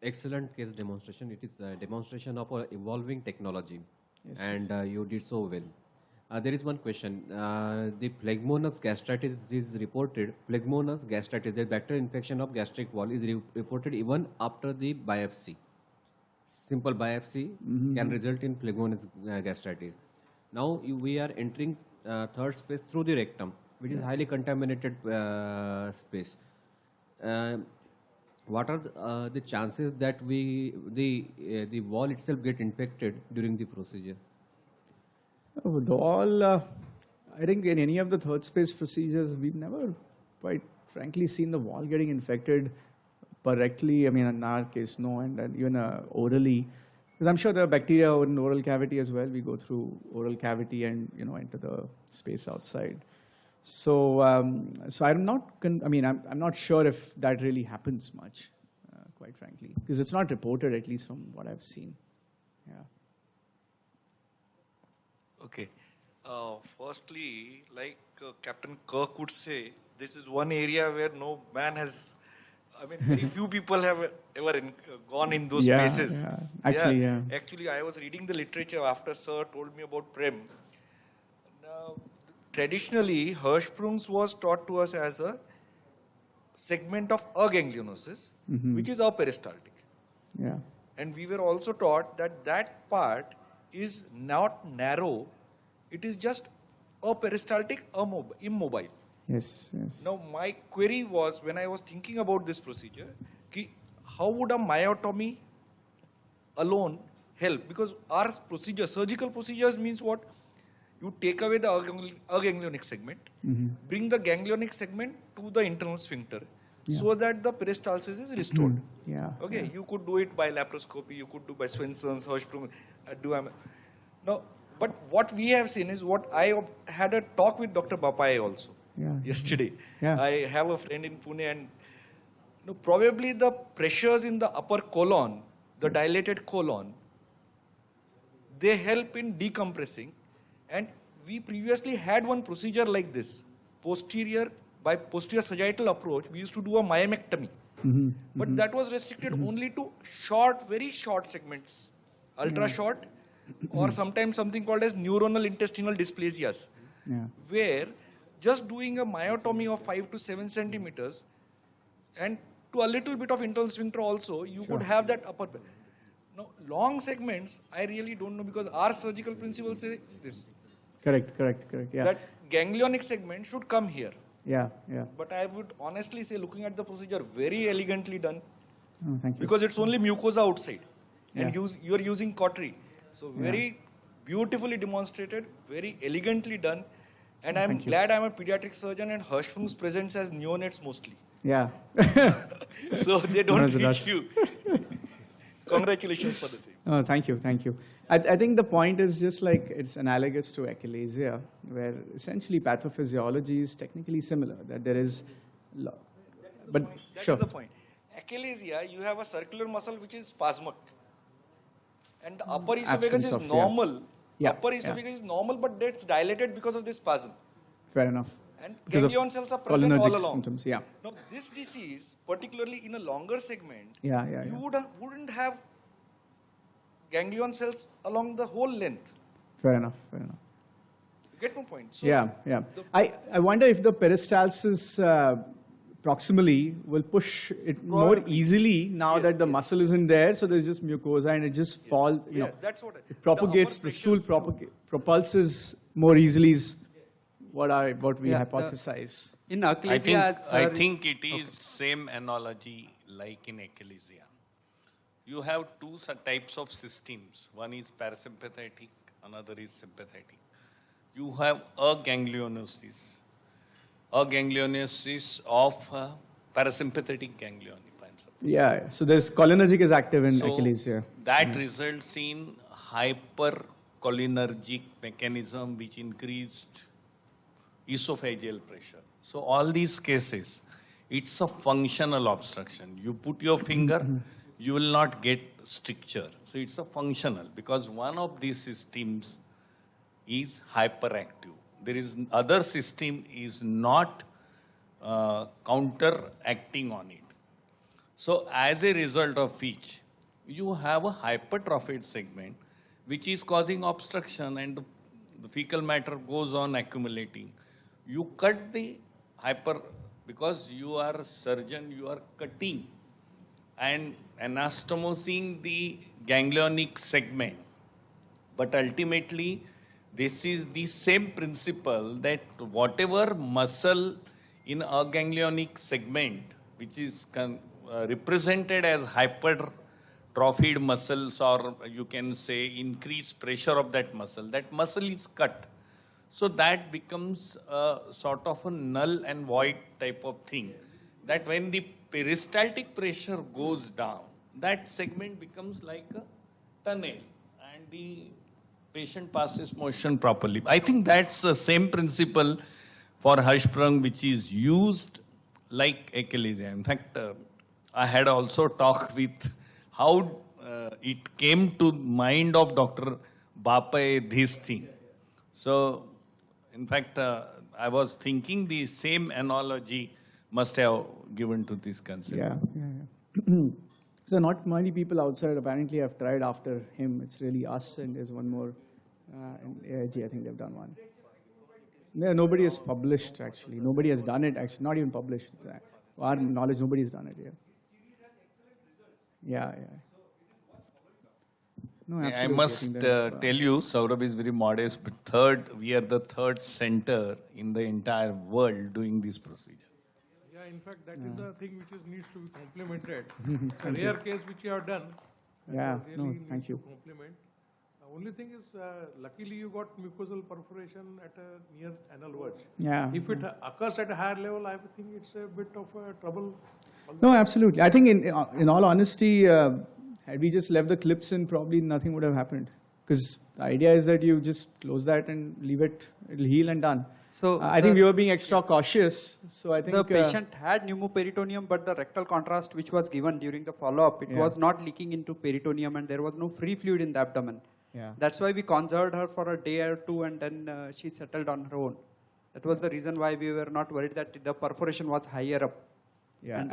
Excellent case demonstration. It is a demonstration of evolving technology, Yes, and you did so well. There is one question. The phlegmonous gastritis is reported. Phlegmonous gastritis, the bacterial infection of gastric wall, is reported even after the biopsy. Simple biopsy can result in phlegmonous gastritis. Now we are entering third space through the rectum, which is highly contaminated space. What are the chances that the wall itself get infected during the procedure? With all, I think in any of the third space procedures, we've never, quite frankly, seen the wall getting infected directly. I mean, in our case, no, and even orally, because I'm sure there are bacteria in the oral cavity as well. We go through oral cavity and enter the space outside. So, I'm not. I'm not sure if that really happens much, quite frankly, because it's not reported, at least from what I've seen. Yeah. Okay. Firstly, like Captain Kirk would say, this is one area where no man has, very few people have ever gone in those Yeah, spaces. yeah. Actually, yeah. Actually, I was reading the literature after Sir told me about Prem. Now, traditionally, Hirschsprung's was taught to us as a segment of aganglionosis, which is aperistaltic. Yeah. And we were also taught that that part is not narrow, it is just aperistaltic, immobile. Yes. Yes. Now, my query was, when I was thinking about this procedure, how would a myotomy alone help? Because our procedure, surgical procedures means what? You take away the aganglionic segment, bring the ganglionic segment to the internal sphincter, so that the peristalsis is restored. Yeah. Okay, you could do it by laparoscopy, you could do by Swenson's, Hirschsprung. No, but what we have seen is what I had a talk with Dr. Bapaye also yesterday. Yeah. I have a friend in Pune, and probably the pressures in the upper colon, the dilated colon, they help in decompressing. And we previously had one procedure like this, by posterior sagittal approach, we used to do a myomectomy. But that was restricted only to very short segments, ultra short, or sometimes something called as neuronal intestinal dysplasias, where just doing a myotomy of 5 to 7 centimeters and to a little bit of internal sphincter also, you could have that upper. Now, long segments, I really don't know, because our surgical principles say this. Correct. Yeah. That ganglionic segment should come here. Yeah. But I would honestly say, looking at the procedure, very elegantly done. Oh, thank you. Because it's only mucosa outside. And Yeah. you are using cautery. So very beautifully demonstrated, very elegantly done. And I'm glad I'm a pediatric surgeon and Hirschsprung's presents as neonates mostly. Yeah. So they don't One of the reach best. you. Congratulations for the same. Oh, thank you. I think the point is just like it's analogous to achalasia, where essentially pathophysiology is technically similar, that there is, but That sure. is the point. Achalasia, you have a circular muscle which is spasmic. And the upper esophagus Absence is of, normal. Yeah, Upper yeah. esophagus is normal, but that's dilated because of this spasm. Fair enough. And Because of ganglion cells are present cholinergic all along. symptoms, yeah. Now, this disease, particularly in a longer segment, Yeah. you wouldn't have ganglion cells along the whole length. Fair enough. You get my point? So Yeah. I wonder if the peristalsis proximally will push it more easily now that the muscle isn't there, so there's just mucosa and it just falls, that's what it propagates, the stool propulses more easily is what we hypothesize. In I achalasia, think it is same analogy like in achalasia. You have two types of systems. One is parasympathetic, another is sympathetic. You have aganglionosis of parasympathetic ganglion, if I'm supposed. Yeah. So there's cholinergic is active in achalasia. That results in hypercholinergic mechanism which increased esophageal pressure. So all these cases, It's a functional obstruction. You put your finger, you will not get stricture. So it's a functional because one of these systems is hyperactive. There is other system is not counteracting on it. So as a result of which, you have a hypertrophied segment which is causing obstruction and the fecal matter goes on accumulating. You cut the because you are a surgeon, you are cutting and anastomosing the ganglionic segment. But ultimately, this is the same principle that whatever muscle in a ganglionic segment, which is represented as hypertrophied muscles, or you can say increased pressure of that muscle is cut. So that becomes a sort of a null and void type of thing. That when the peristaltic pressure goes down, that segment becomes like a tunnel and the patient passes motion properly. I think that's the same principle for Hirschsprung which is used like achalasia. In fact, I had also talked with how it came to mind of Dr. Bapai, this thing. So, in fact, I was thinking the same analogy must have given to this concept. Yeah. So not many people outside apparently have tried after him. It's really us and there's one more in AIG. I think they've done one. Yeah, nobody has published actually. Nobody has done it actually. Not even published. To our knowledge, nobody's done it yet. Yeah. No, I absolutely. must think that, tell you, Saurabh is very modest, but we are the third center in the entire world doing this procedure. Yeah, in fact, that is the thing which needs to be complemented. A rare case which you have done. Yeah, really no, needs thank to you. Complement. The only thing is, luckily you got mucosal perforation at a near anal verge. Yeah. If it occurs at a higher level, I think it's a bit of a trouble. No, absolutely. I think in all honesty, had we just left the clips in, probably nothing would have happened. Because the idea is that you just close that and leave it, it'll heal and done. So, I think we were being extra cautious. So I think the patient had pneumoperitoneum, but the rectal contrast which was given during the follow-up, it was not leaking into peritoneum and there was no free fluid in the abdomen. Yeah. That's why we conserved her for a day or two and then she settled on her own. That was the reason why we were not worried that the perforation was higher up. Yeah, And,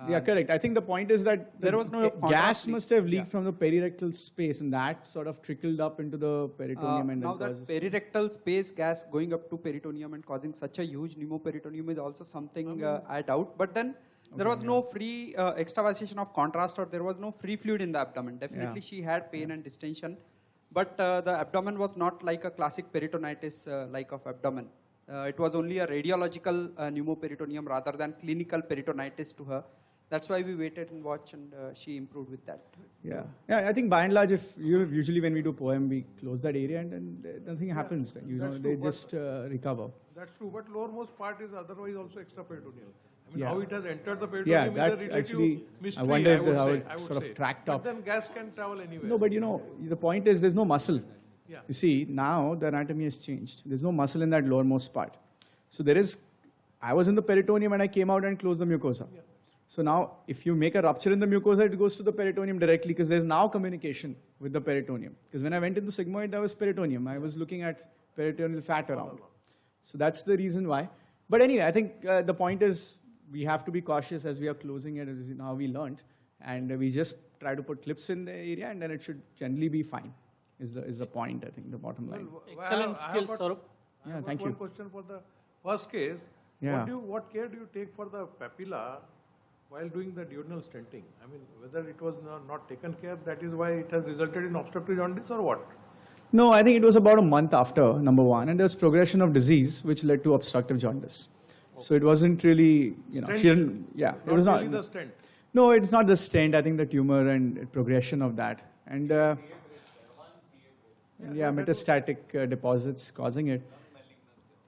yeah, correct. I think the point is that there was no gas contrast must have leaked from the perirectal space and that sort of trickled up into the peritoneum and now then that causes... perirectal space gas going up to peritoneum and causing such a huge pneumoperitoneum is also something I doubt. But then there was no free extravasation of contrast or there was no free fluid in the abdomen. Definitely she had pain and distension. But the abdomen was not like a classic peritonitis like of abdomen. It was only a radiological pneumoperitoneum rather than clinical peritonitis to her. That's why we waited and watched and she improved with that. Yeah, I think by and large, usually when we do POEM, we close that area and then nothing happens. Then, that's they true, just recover. That's true, but lowermost part is otherwise also extraperitoneal. I mean, Yeah. how it has entered the peritoneum Yeah, is a that relative actually, mystery, I wonder would how say, it I would sort say. of tracked But up. then gas can travel anywhere. No, but the point is there's no muscle. Yeah. You see, now the anatomy has changed. There's no muscle in that lowermost part. So I was in the peritoneum and I came out and closed the mucosa. Yeah. So now, if you make a rupture in the mucosa, it goes to the peritoneum directly because there's now communication with the peritoneum. Because when I went into sigmoid, that was peritoneum. I was looking at peritoneal fat around. So that's the reason why. But anyway, I think the point is we have to be cautious as we are closing it, as now we learned. And we just try to put clips in the area and then it should generally be fine, is the point, I think, the bottom line. Excellent skills, Saurabh. Yeah, thank you. One question for the first case. Yeah. What care do you take for the papilla while doing the duodenal stenting? I mean, whether it was not taken care, that is why it has resulted in obstructive jaundice or what? No, I think it was about a month after, number one, and there's progression of disease which led to obstructive jaundice. Okay. So it wasn't really, she didn't, it was not. Really the stent. No, it's not the stent, I think the tumor and progression of that. And metastatic deposits causing it.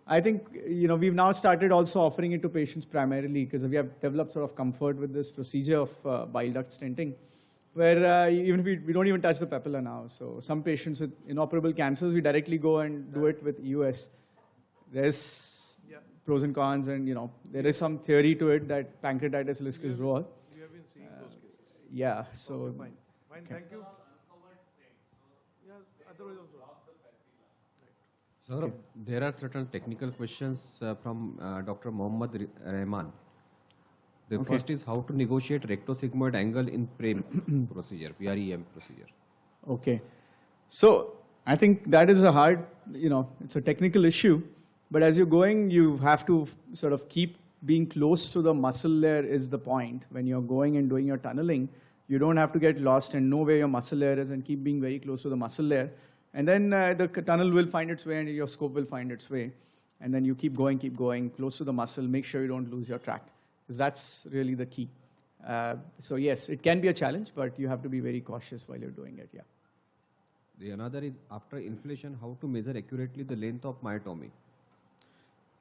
I think, we've now started also offering it to patients primarily because we have developed sort of comfort with this procedure of bile duct stenting, where even if we don't even touch the papilla now. So some patients with inoperable cancers, we directly go and do it with EUS. There's pros and cons, and there is some theory to it that pancreatitis risk is lower. We have been seeing those cases. Yeah, so Fine, thank you. Yeah, otherwise also. Sir, there are certain technical questions from Dr. Mohammad Rahman. The first is how to negotiate rectosigmoid angle in PREM procedure, PREM procedure. Okay. So I think that is a hard, it's a technical issue. But as you're going, you have to sort of keep being close to the muscle layer is the point. When you're going and doing your tunneling, you don't have to get lost and know where your muscle layer is and keep being very close to the muscle layer. And then the tunnel will find its way and your scope will find its way. And then you keep going, close to the muscle, make sure you don't lose your track. Because that's really the key. So yes, it can be a challenge, but you have to be very cautious while you're doing it, yeah. The another is after inflation, how to measure accurately the length of myotomy.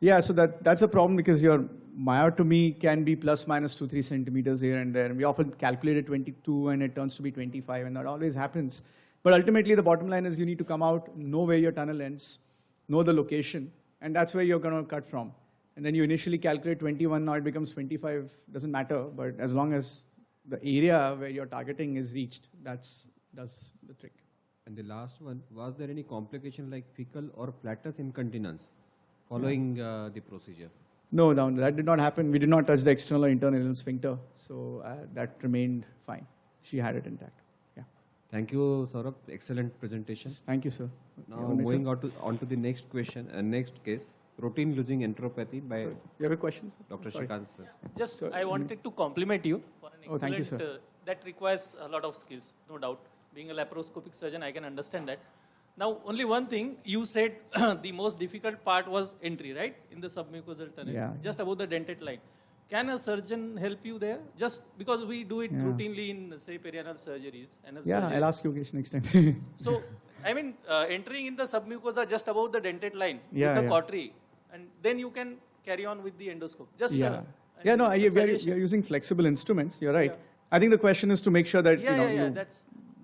Yeah, so that's a problem because your myotomy can be plus minus 2-3 centimeters here and there. And we often calculate it 22 and it turns to be 25, and that always happens. But ultimately, the bottom line is you need to come out, know where your tunnel ends, know the location, and that's where you're going to cut from. And then you initially calculate 21, now it becomes 25, doesn't matter, but as long as the area where you're targeting is reached, does the trick. And the last one, was there any complication like fecal or flatus incontinence following the procedure? No, that did not happen. We did not touch the external or internal sphincter, so that remained fine. She had it intact. Yeah. Thank you, Saurabh. Excellent presentation. Thank you, sir. Now moving on to the next question, next case, protein losing enteropathy by You have a question, sir? Dr. Sorry. Shrikant, sir. Just, So, I wanted to compliment you for an Oh, thank you, excellent, sir. that requires a lot of skills, no doubt. Being a laparoscopic surgeon, I can understand that. Now, only one thing, you said the most difficult part was entry, right? In the submucosal tunnel, Yeah. just above the dentate line. Can a surgeon help you there? Just because we do it routinely in, say, perianal surgeries. Yeah, I'll ask Yogesh next time. So, I mean, entering in the submucosa just above the dentate line Yeah, with the yeah. cautery, and then you can carry on with the endoscope. Just Yeah. I Yeah, mean, no, a you're suggestion. using flexible instruments. You're right. Yeah. I think the question is to make sure that, Yeah, you,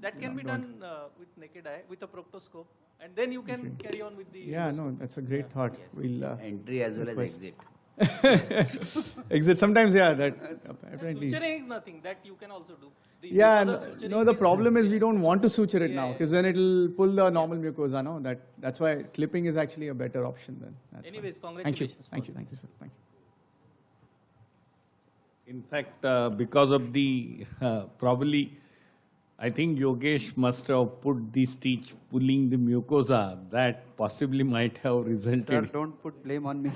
that can be done with naked eye, with a proctoscope, and then you can carry on with the. yeah, no, that's a great thought. We'll Entry as well as request. exit. exit. Sometimes, yeah, that apparently. Suturing is nothing that you can also do. The Yeah, mucosal suturing no, the is- problem is we don't want to suture it now Yeah, because then it'll pull the normal mucosa. No, that's why clipping is actually a better option then. That's fine. Anyways, Thank you, congratulations. thank you, sir. Thank you. In fact, because of the, probably, I think Yogesh must have put the stitch pulling the mucosa. That possibly might have Sir, resulted. don't put blame on me.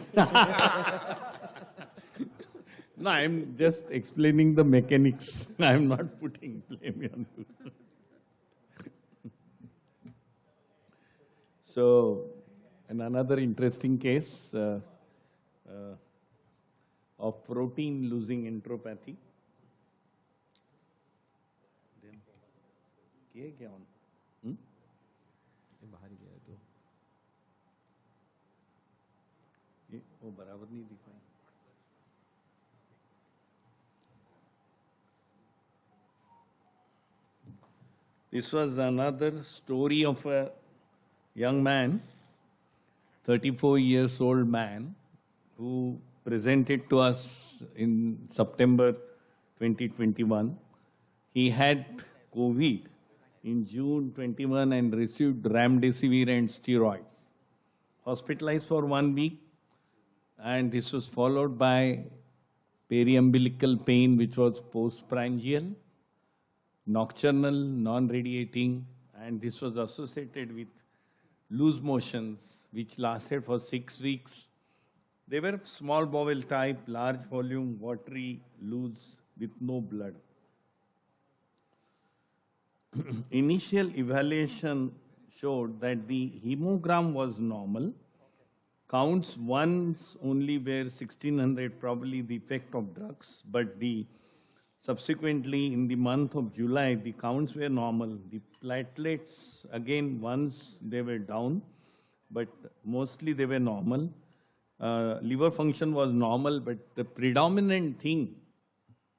No, I'm just explaining the mechanics. I'm not putting blame on you. So, and another interesting case of protein losing enteropathy. किए क्या on? ये वो बराबर नहीं दिखाई. This was another story of a young man, 34 years old man, who presented to us in September 2021. He had COVID in June 21 and received remdesivir and steroids. Hospitalized for 1 week, and this was followed by periumbilical pain, which was postprandial, nocturnal, non-radiating, and this was associated with loose motions, which lasted for 6 weeks. They were small bowel type, large volume, watery, loose, with no blood. Initial evaluation showed that the hemogram was normal. Counts once only were 1600, probably the effect of drugs, but subsequently in the month of July, the counts were normal. The platelets, again, once they were down, but mostly they were normal. Liver function was normal, but the predominant thing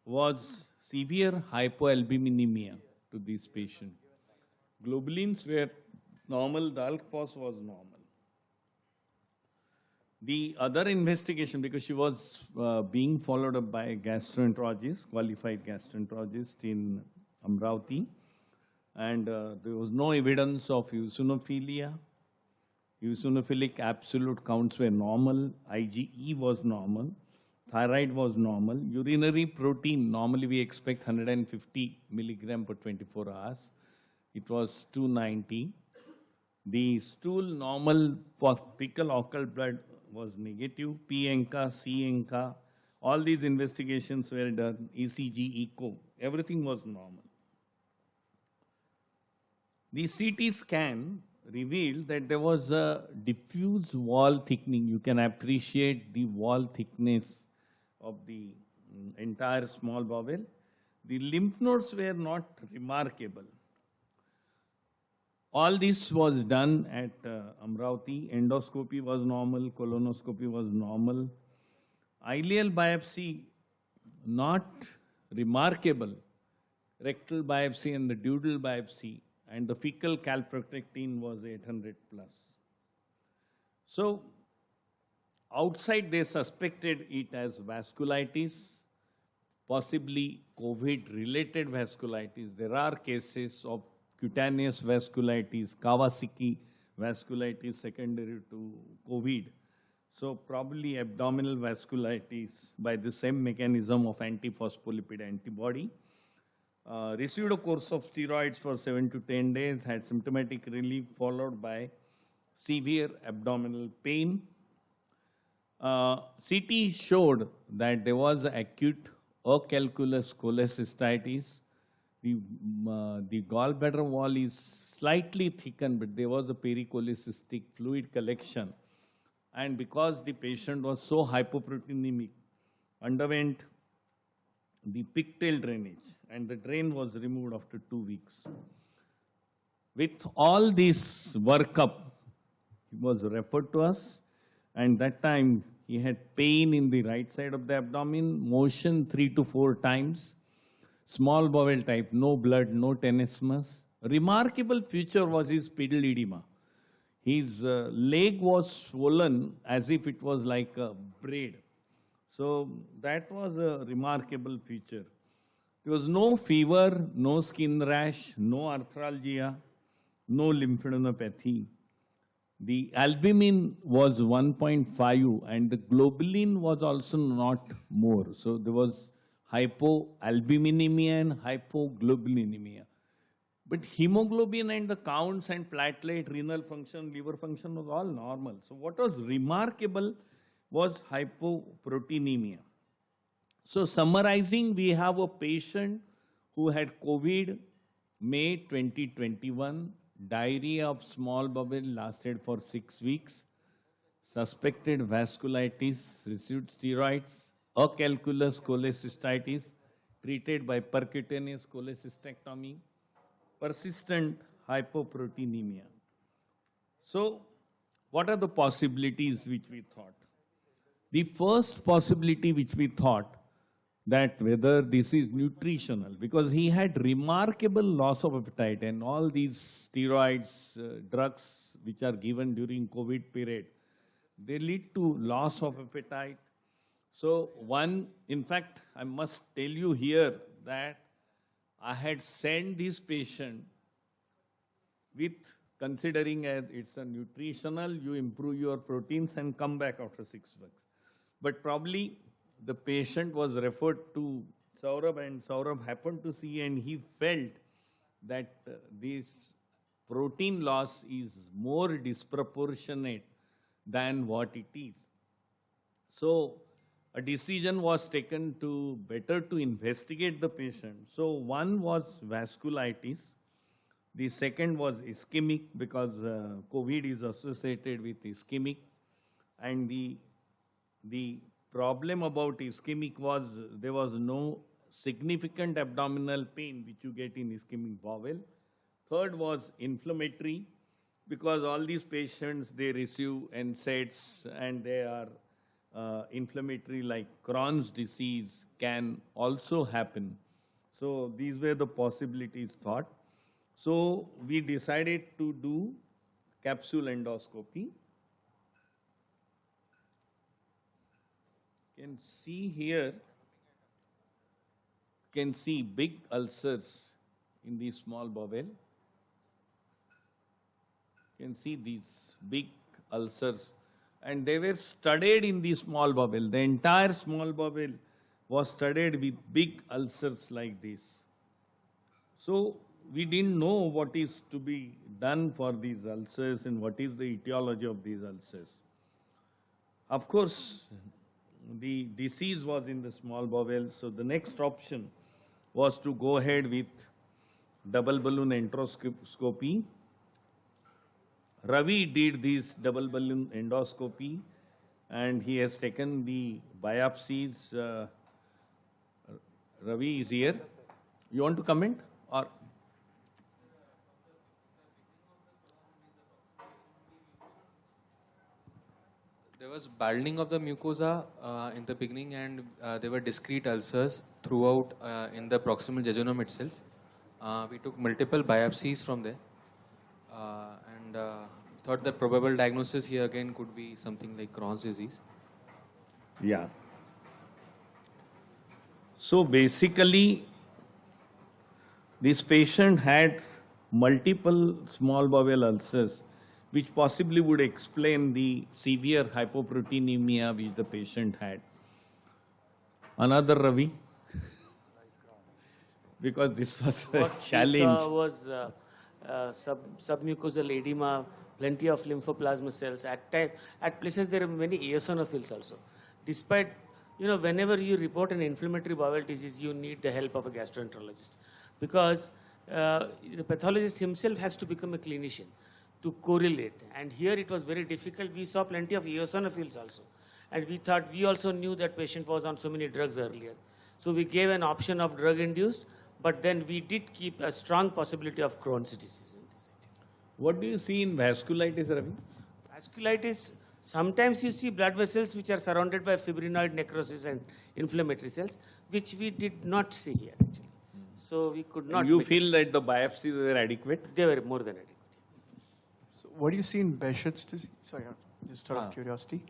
was severe hypoalbuminemia to this patient. Globulins were normal, the alk phos was normal. The other investigation, because she was being followed up by a gastroenterologist, qualified gastroenterologist in Amravati, and there was no evidence of eosinophilia. Eosinophilic absolute counts were normal, IgE was normal, thyroid was normal, urinary protein, normally we expect 150 milligram per 24 hours. It was 290. The stool normal for fecal occult blood was negative, P-ENCA, C-ENCA, all these investigations were done, ECG, echo, everything was normal. The CT scan revealed that there was a diffuse wall thickening. You can appreciate the wall thickness of the entire small bowel. The lymph nodes were not remarkable. All this was done at Amravati. Endoscopy was normal, colonoscopy was normal. Ileal biopsy, not remarkable. Rectal biopsy and the duodal biopsy, and the fecal calprotectin was 800 plus. So, outside they suspected it as vasculitis, possibly COVID-related vasculitis. There are cases of cutaneous vasculitis, Kawasaki vasculitis secondary to COVID. So probably abdominal vasculitis by the same mechanism of antiphospholipid antibody. Received a course of steroids for 7 to 10 days, had symptomatic relief followed by severe abdominal pain. CT showed that there was acute acalculous cholecystitis. The gallbladder wall is slightly thickened, but there was a pericholecystic fluid collection. And because the patient was so hypoproteinemic, underwent the pigtail drainage, and the drain was removed after 2 weeks. With all this workup, he was referred to us, and that time he had pain in the right side of the abdomen, motion 3 to 4 times, small bowel type, no blood, no tenesmus. Remarkable feature was his pedal edema. His leg was swollen as if it was like a braid. So that was a remarkable feature. There was no fever, no skin rash, no arthralgia, no lymphadenopathy. The albumin was 1.5 and the globulin was also not more. So there was hypoalbuminemia and hypoglobulinemia. But hemoglobin and the counts and platelet, renal function, liver function was all normal. So what was remarkable was hypoproteinemia. So summarizing, we have a patient who had COVID May 2021, diarrhea of small bowel lasted for 6 weeks, suspected vasculitis, received steroids, acalculous cholecystitis, treated by percutaneous cholecystectomy, persistent hypoproteinemia. So, what are the possibilities which we thought? The first possibility which we thought that whether this is nutritional, because he had remarkable loss of appetite and all these steroids, drugs which are given during COVID period, they lead to loss of appetite. So one, in fact, I must tell you here that I had sent this patient with considering as it's a nutritional, you improve your proteins and come back after 6 weeks. But probably the patient was referred to Saurabh and Saurabh happened to see and he felt that this protein loss is more disproportionate than what it is. So a decision was taken to better to investigate the patient. So one was vasculitis. The second was ischemic because COVID is associated with ischemic. And the problem about ischemic was there was no significant abdominal pain which you get in ischemic bowel. Third was inflammatory because all these patients, they receive NSAIDs and they are inflammatory like Crohn's disease can also happen. So these were the possibilities thought. So we decided to do capsule endoscopy. Can see here, can see big ulcers in the small bowel. Can see these big ulcers, and they were studied in the small bowel. The entire small bowel was studied with big ulcers like this. So we didn't know what is to be done for these ulcers and what is the etiology of these ulcers. Of course, the disease was in the small bowel, so the next option was to go ahead with double balloon endoscopy. Ravi did this double balloon endoscopy and he has taken the biopsies. Ravi is here. You want to comment? Or there was balding of the mucosa in the beginning, and there were discrete ulcers throughout in the proximal jejunum itself. We took multiple biopsies from there, and thought the probable diagnosis here again could be something like Crohn's disease. yeah. So basically, this patient had multiple small bowel ulcers, which possibly would explain the severe hypoproteinemia which the patient had. Another Ravi? Because this was a What challenge. we saw was submucosal edema, plenty of lymphoplasma cells. At places there are many eosinophils also. Despite, whenever you report an inflammatory bowel disease, you need the help of a gastroenterologist, because the pathologist himself has to become a clinician to correlate. And here it was very difficult. We saw plenty of eosinophils also. And we also knew that patient was on so many drugs earlier. So we gave an option of drug-induced, but then we did keep a strong possibility of Crohn's disease. What do you see in vasculitis, Ravi? Vasculitis, sometimes you see blood vessels which are surrounded by fibrinoid necrosis and inflammatory cells, which we did not see here actually. So we could not. You feel that the biopsies were adequate? They were more than adequate. So what do you see in Behçet's disease? Sorry, just out of curiosity.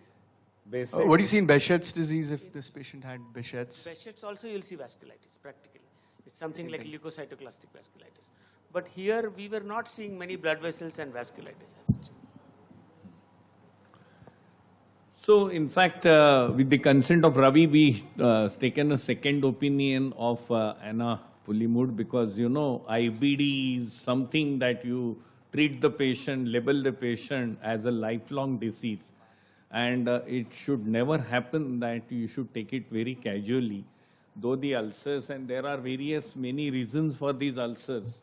Behçet. What do you see in Behçet's disease if this patient had Behçet's? Behçet's also you'll see vasculitis practically. It's something like leukocytoclastic vasculitis. But here we were not seeing many blood vessels and vasculitis as such. So, in fact, with the consent of Ravi, we taken a second opinion of Anna Pulimud, because, IBD is something that you treat the patient, label the patient as a lifelong disease. And it should never happen that you should take it very casually. Though the ulcers, and there are many reasons for these ulcers.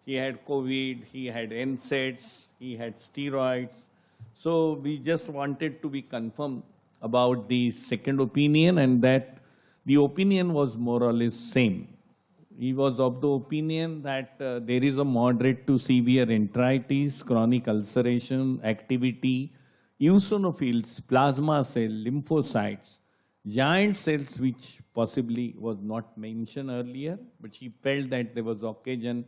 He had COVID, he had NSAIDs, he had steroids. So we just wanted to be confirmed about the second opinion, and that the opinion was more or less same. He was of the opinion that there is a moderate to severe enteritis, chronic ulceration, activity, eosinophils, plasma cell, lymphocytes, giant cells, which possibly was not mentioned earlier, but she felt that there was occasion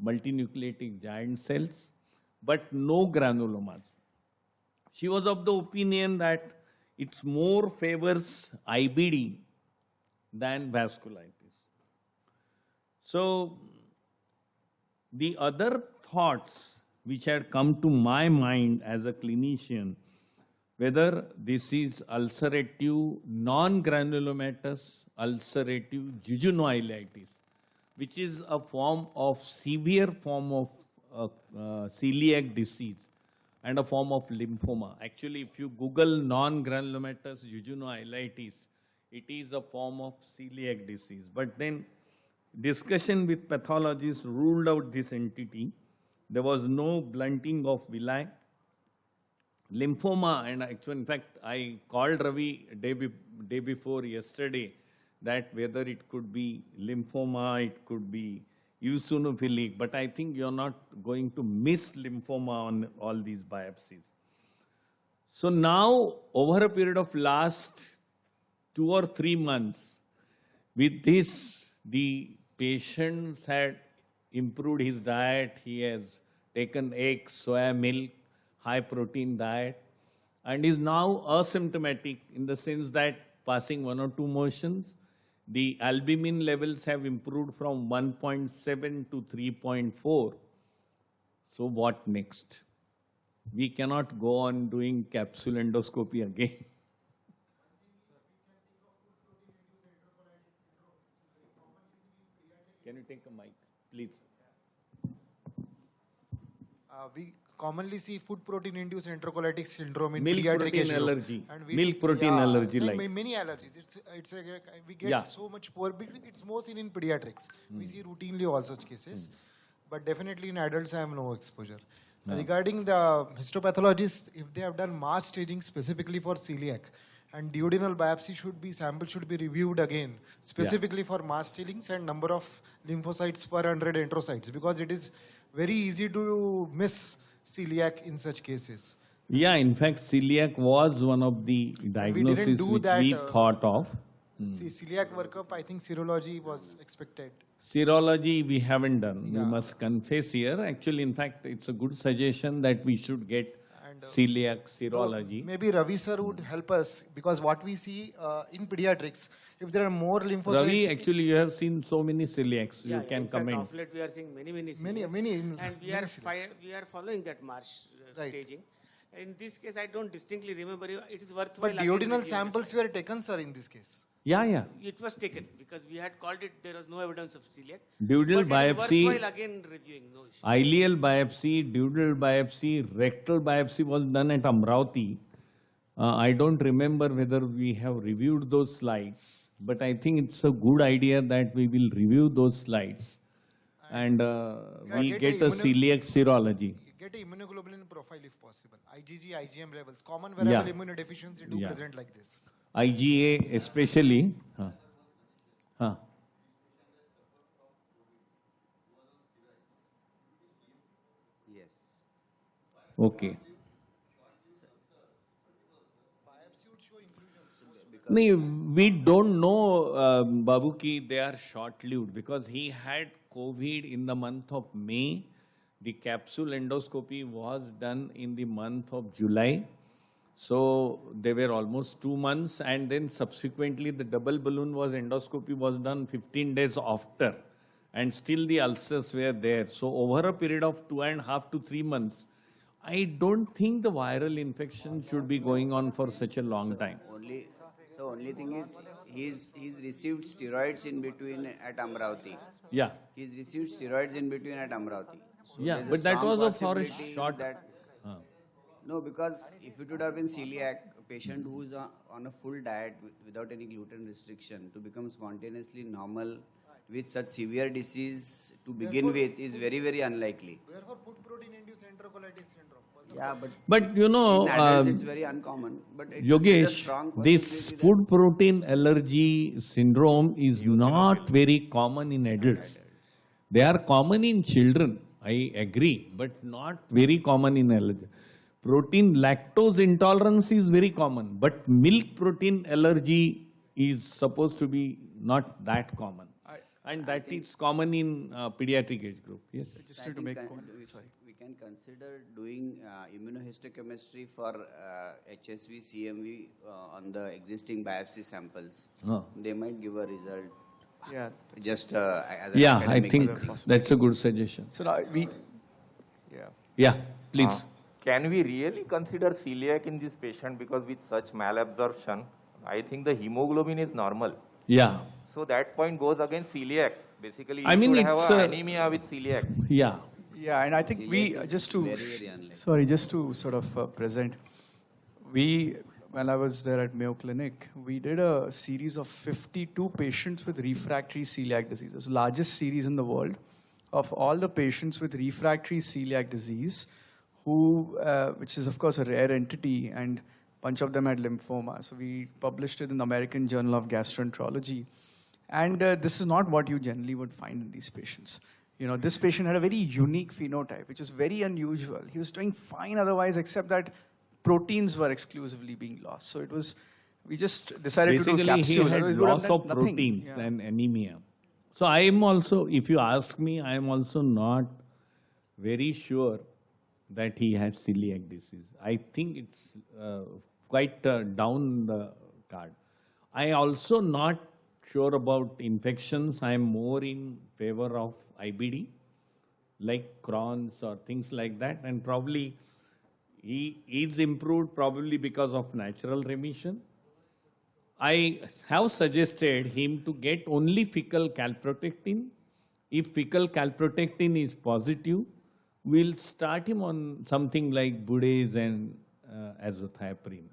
multinucleatic giant cells, but no granulomas. She was of the opinion that it's more favors IBD than vasculitis. So the other thoughts which had come to my mind as a clinician, whether this is ulcerative non-granulomatous ulcerative jejunoileitis, which is a severe form of celiac disease and a form of lymphoma. Actually, if you Google non-granulomatous jejunoileitis, it is a form of celiac disease. But then discussion with pathologists ruled out this entity. There was no blunting of villi. Lymphoma, and actually, in fact, I called Ravi day before yesterday that whether it could be lymphoma, it could be eosinophilic, but I think you're not going to miss lymphoma on all these biopsies. So now, over a period of last 2 or 3 months, with this, the patient had improved his diet. He has taken eggs, soya milk, high protein diet, and is now asymptomatic in the sense that passing 1 or 2 motions. The albumin levels have improved from 1.7 to 3.4. So what next? We cannot go on doing capsule endoscopy again. Can you take a mic, please? We commonly see food protein induced enterocolitic syndrome in Milk pediatric protein age group. allergy. And Milk protein allergy like. Many allergies. We get Yeah. so much poor. It's more seen in pediatrics. We see routinely all such cases, but definitely in adults I have no exposure. Regarding the histopathologists, if they have done mass staging specifically for celiac, and duodenal biopsy sample should be reviewed again, specifically for mass stagings and number of lymphocytes per 100 enterocytes, because it is very easy to miss celiac in such cases. Yeah, in fact, celiac was one of the diagnoses do which that, we thought of. Celiac workup, I think serology was expected. Serology we haven't done. We Yeah. must confess here. Actually, in fact, it's a good suggestion that we should get celiac serology. Maybe Ravi sir would help us, because what we see in pediatrics, if there are more lymphocytes. Ravi, actually, you have seen so many celiacs. You can in fact, comment. of late we are seeing many Many, celiacs. many, and we many are we are following that march staging. In this case, I don't distinctly remember. It is worthwhile. But again duodenal reviewing samples this. were taken, sir, in this case. Yeah, yeah. It was taken because we had called it. There was no evidence of celiac. Duodenal but it is biopsy, worthwhile again reviewing. No issue. ileal biopsy, duodenal biopsy, rectal biopsy was done at Amravati. I don't remember whether we have reviewed those slides, but I think it's a good idea that we will review those slides and we get a celiac serology. Get a immunoglobulin profile if possible. IgG, IgM levels. Common variable immunodeficiency do present like this. IgA especially. Yes. Okay. No, we don't know, Babu, ki they are short-lived because he had COVID in the month of May. The capsule endoscopy was done in the month of July. So they were almost 2 months, and then subsequently the double balloon endoscopy was done 15 days after, and still the ulcers were there. So over a period of 2.5 to 3 months, I don't think the viral infection should be going on for such a long time. Only thing is, he's received steroids in between at Amravati. Yeah. He's received steroids in between at Amravati. So Yeah, there's but that strong was a for a possibility short. that- No, because if it would have been celiac, a patient who is on a full diet without any gluten restriction to become spontaneously normal with such severe disease to begin with is very, very unlikely. Therefore, food protein induced enterocolitis syndrome. Yeah, But you know, in adults it's very uncommon. But it's still a Yogesh, strong this possibility food protein allergy syndrome is not very common in adults. They are common in children, I agree, but not very common in allergy. Protein lactose intolerance is very common, but milk protein allergy is supposed to be not that common. And that is common in pediatric age group. Yes. Just I to think make we can consider doing immunohistochemistry for HSV, CMV on the existing biopsy samples. They might give a result. Yeah. Just as an Yeah, I academic think basis. that's a good suggestion. So now we, Yeah, please. Can we really consider celiac in this patient, because with such malabsorption, I think the hemoglobin is normal. Yeah. So that point goes against celiac. Basically, you I mean, should have it's, anemia with celiac. Yeah. yeah, and I think we just to very, very unlikely. sorry, just to sort of present, we when I was there at Mayo Clinic, we did a series of 52 patients with refractory celiac disease. It was the largest series in the world of all the patients with refractory celiac disease, who, which is of course a rare entity, and a bunch of them had lymphoma. So we published it in the American Journal of Gastroenterology. And this is not what you generally would find in these patients. You know, this patient had a very unique phenotype, which is very unusual. He was doing fine otherwise, except that proteins were exclusively being lost. So it was, we just decided to do Basically, he capsule. had Otherwise, we would have loss done of nothing. proteins Yeah. and anemia. So I am also, if you ask me, I am also not very sure that he has celiac disease. I think it's quite down the card. I also not sure about infections. I am more in favor of IBD, like Crohn's or things like that. And probably he is improved probably because of natural remission. I have suggested him to get only fecal calprotectin. If fecal calprotectin is positive, we'll start him on something like Budace and azathioprine.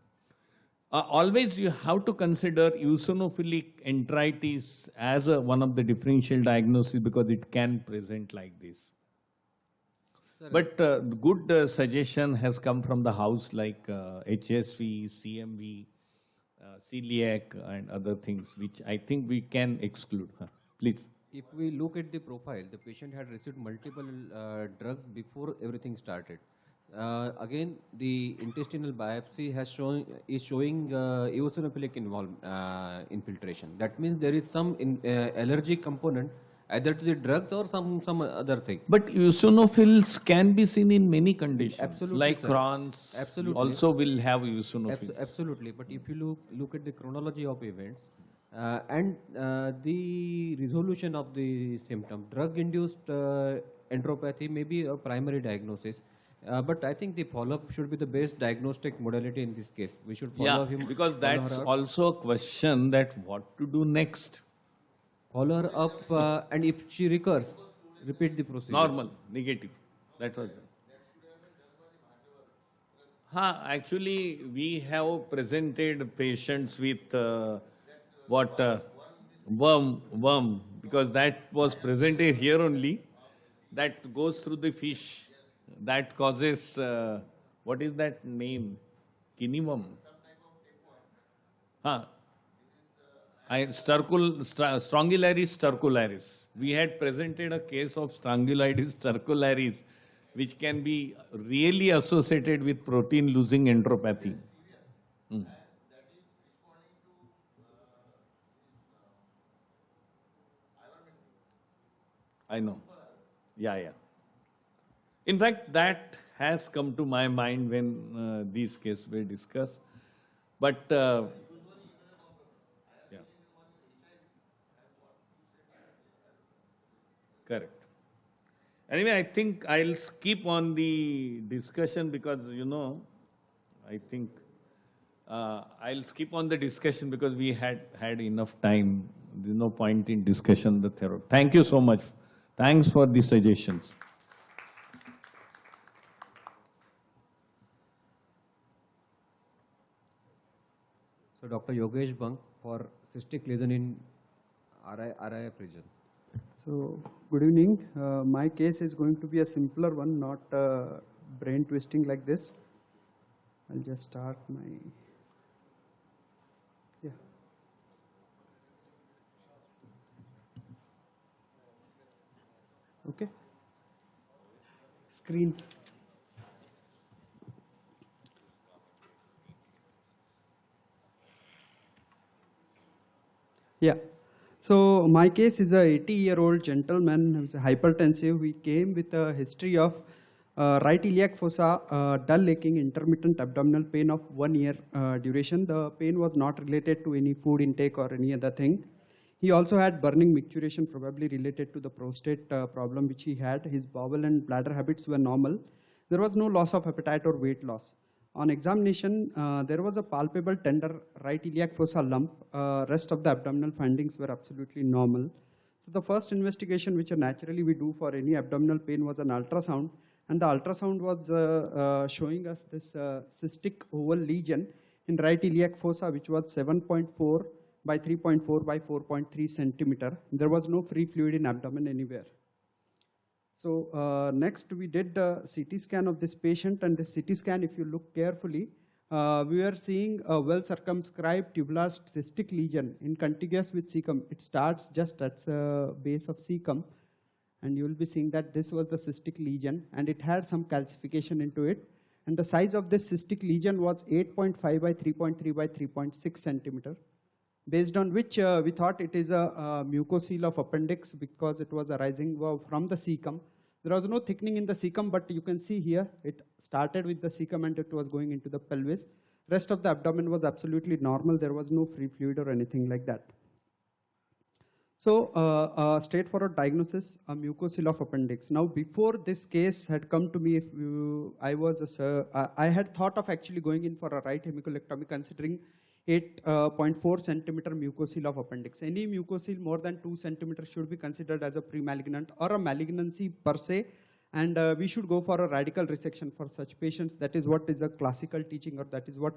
Always you have to consider eosinophilic enteritis as one of the differential diagnoses because it can present like this. But good suggestion has come from the house like HSV, CMV, celiac and other things which I think we can exclude. Please. If we look at the profile, the patient had received multiple drugs before everything started. Again, the intestinal biopsy is showing eosinophilic infiltration. That means there is some allergic component either to the drugs or some other thing. But eosinophils can be seen in many conditions. Absolutely, like sir. Crohn's Absolutely. also will have eosinophils. Absolutely. But if you look at the chronology of events and the resolution of the symptom, drug-induced enteropathy may be a primary diagnosis. But I think the follow-up should be the best diagnostic modality in this case. We should follow him. Because follow that's her up. also a question that what to do next. Follow her up, and if she recurs, repeat the procedure. Normal, negative. That was it. Actually, we have presented patients with worm, because that was presented here only. That goes through the fish. That causes, what is that name? Guinea worm. Strongyloides stercularis. We had presented a case of Strongyloides stercularis, which can be really associated with protein-losing enteropathy. I know. Yeah. In fact, that has come to my mind when these cases were discussed. But correct. Anyway, I think I'll skip on the discussion because, I think I'll skip on the discussion because we had enough time. There's no point in discussion the therapy. Thank you so much. Thanks for the suggestions. So Dr. Yogesh Bunk for cystic lesion in RIF region. So, good evening. My case is going to be a simpler one, not brain twisting like this. I'll just start my. Okay. Screen. Yeah. So my case is a 80-year-old gentleman who's hypertensive. He came with a history of right iliac fossa, dull aching, intermittent abdominal pain of 1 year duration. The pain was not related to any food intake or any other thing. He also had burning micturition, probably related to the prostate problem which he had. His bowel and bladder habits were normal. There was no loss of appetite or weight loss. On examination, there was a palpable tender right iliac fossa lump. Rest of the abdominal findings were absolutely normal. So the first investigation which naturally we do for any abdominal pain was an ultrasound. And the ultrasound was showing us this cystic oval lesion in right iliac fossa, which was 7.4 by 3.4 by 4.3 centimeter. There was no free fluid in abdomen anywhere. So next we did a CT scan of this patient, and the CT scan, if you look carefully, we are seeing a well circumscribed tubular cystic lesion in contiguous with cecum. It starts just at the base of cecum, and you will be seeing that this was the cystic lesion, and it had some calcification into it. And the size of this cystic lesion was 8.5 by 3.3 by 3.6 centimeter, based on which we thought it is a mucocele of appendix because it was arising from the cecum. There was no thickening in the cecum, but you can see here it started with the cecum and it was going into the pelvis. Rest of the abdomen was absolutely normal. There was no free fluid or anything like that. So, straightforward diagnosis, a mucocele of appendix. Now, before this case had come to me, I had thought of actually going in for a right hemicolectomy considering 8.4 centimeter mucocele of appendix. Any mucocele more than 2 centimeters should be considered as a pre-malignant or a malignancy per se, and we should go for a radical resection for such patients. That is what is a classical teaching, or that is what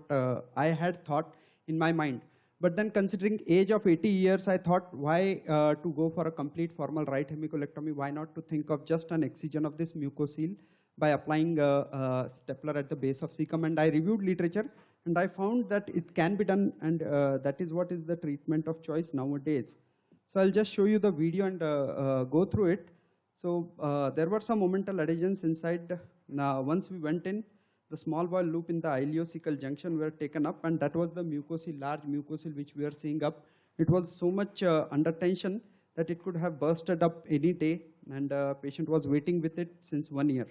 I had thought in my mind. But then considering age of 80 years, I thought why to go for a complete formal right hemicolectomy, why not to think of just an excision of this mucocele by applying a stapler at the base of cecum. And I reviewed literature and I found that it can be done, and that is what is the treatment of choice nowadays. So I'll just show you the video and go through it. So there were some momental adhesions inside. Now once we went in, the small bowel loop in the ileocecal junction were taken up, and that was the mucocele, large mucocele which we are seeing up. It was so much under tension that it could have bursted up any day, and patient was waiting with it since 1 year.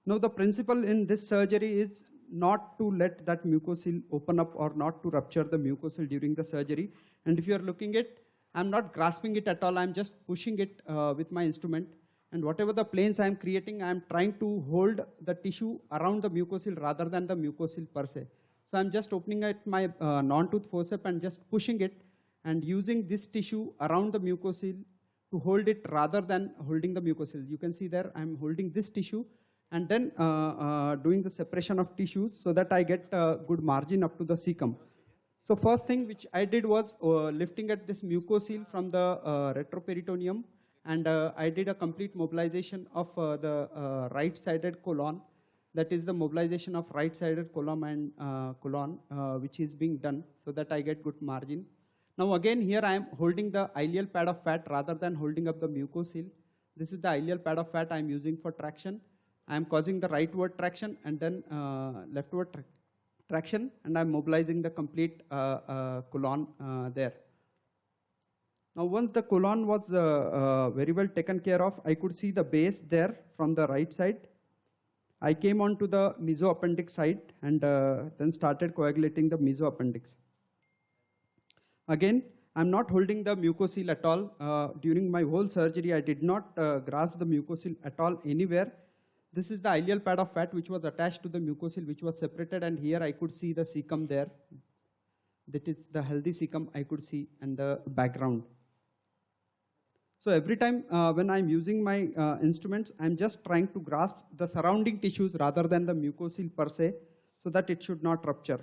Now the principle in this surgery is not to let that mucocele open up or not to rupture the mucocele during the surgery. And if you are looking at it, I'm not grasping it at all, I'm just pushing it with my instrument. And whatever the planes I am creating, I am trying to hold the tissue around the mucocele rather than the mucocele per se. So I'm just opening at my non-tooth forceps and just pushing it and using this tissue around the mucocele to hold it rather than holding the mucocele. You can see there I'm holding this tissue and then doing the separation of tissues so that I get a good margin up to the cecum. So first thing which I did was lifting at this mucocele from the retroperitoneum, and I did a complete mobilization of the right-sided colon. That is the mobilization of right-sided colon and colon, which is being done so that I get good margin. Now again here I am holding the ileal pad of fat rather than holding up the mucocele. This is the ileal pad of fat I am using for traction. I am causing the rightward traction and then leftward traction, and I am mobilizing the complete colon there. Now once the colon was very well taken care of, I could see the base there from the right side. I came on to the mesoappendix side and then started coagulating the mesoappendix. Again, I'm not holding the mucocele at all. During my whole surgery, I did not grasp the mucocele at all anywhere. This is the ileal pad of fat which was attached to the mucocele, which was separated, and here I could see the cecum there. That is the healthy cecum I could see and the background. So every time when I'm using my instruments, I'm just trying to grasp the surrounding tissues rather than the mucocele per se, so that it should not rupture.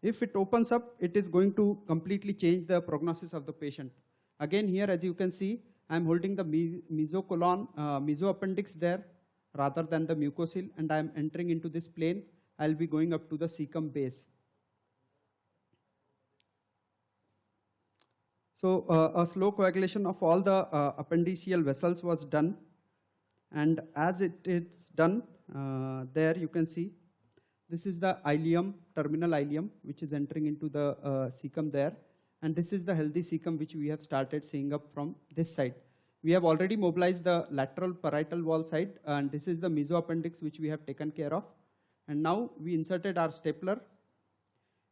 If it opens up, it is going to completely change the prognosis of the patient. Again here, as you can see, I'm holding the mesocolon, mesoappendix there rather than the mucocele, and I'm entering into this plane. I'll be going up to the cecum base. So a slow coagulation of all the appendiceal vessels was done, and as it is done, there you can see this is the ileum, terminal ileum, which is entering into the cecum there, and this is the healthy cecum which we have started seeing up from this side. We have already mobilized the lateral parietal wall side, and this is the mesoappendix which we have taken care of. And now we inserted our stapler.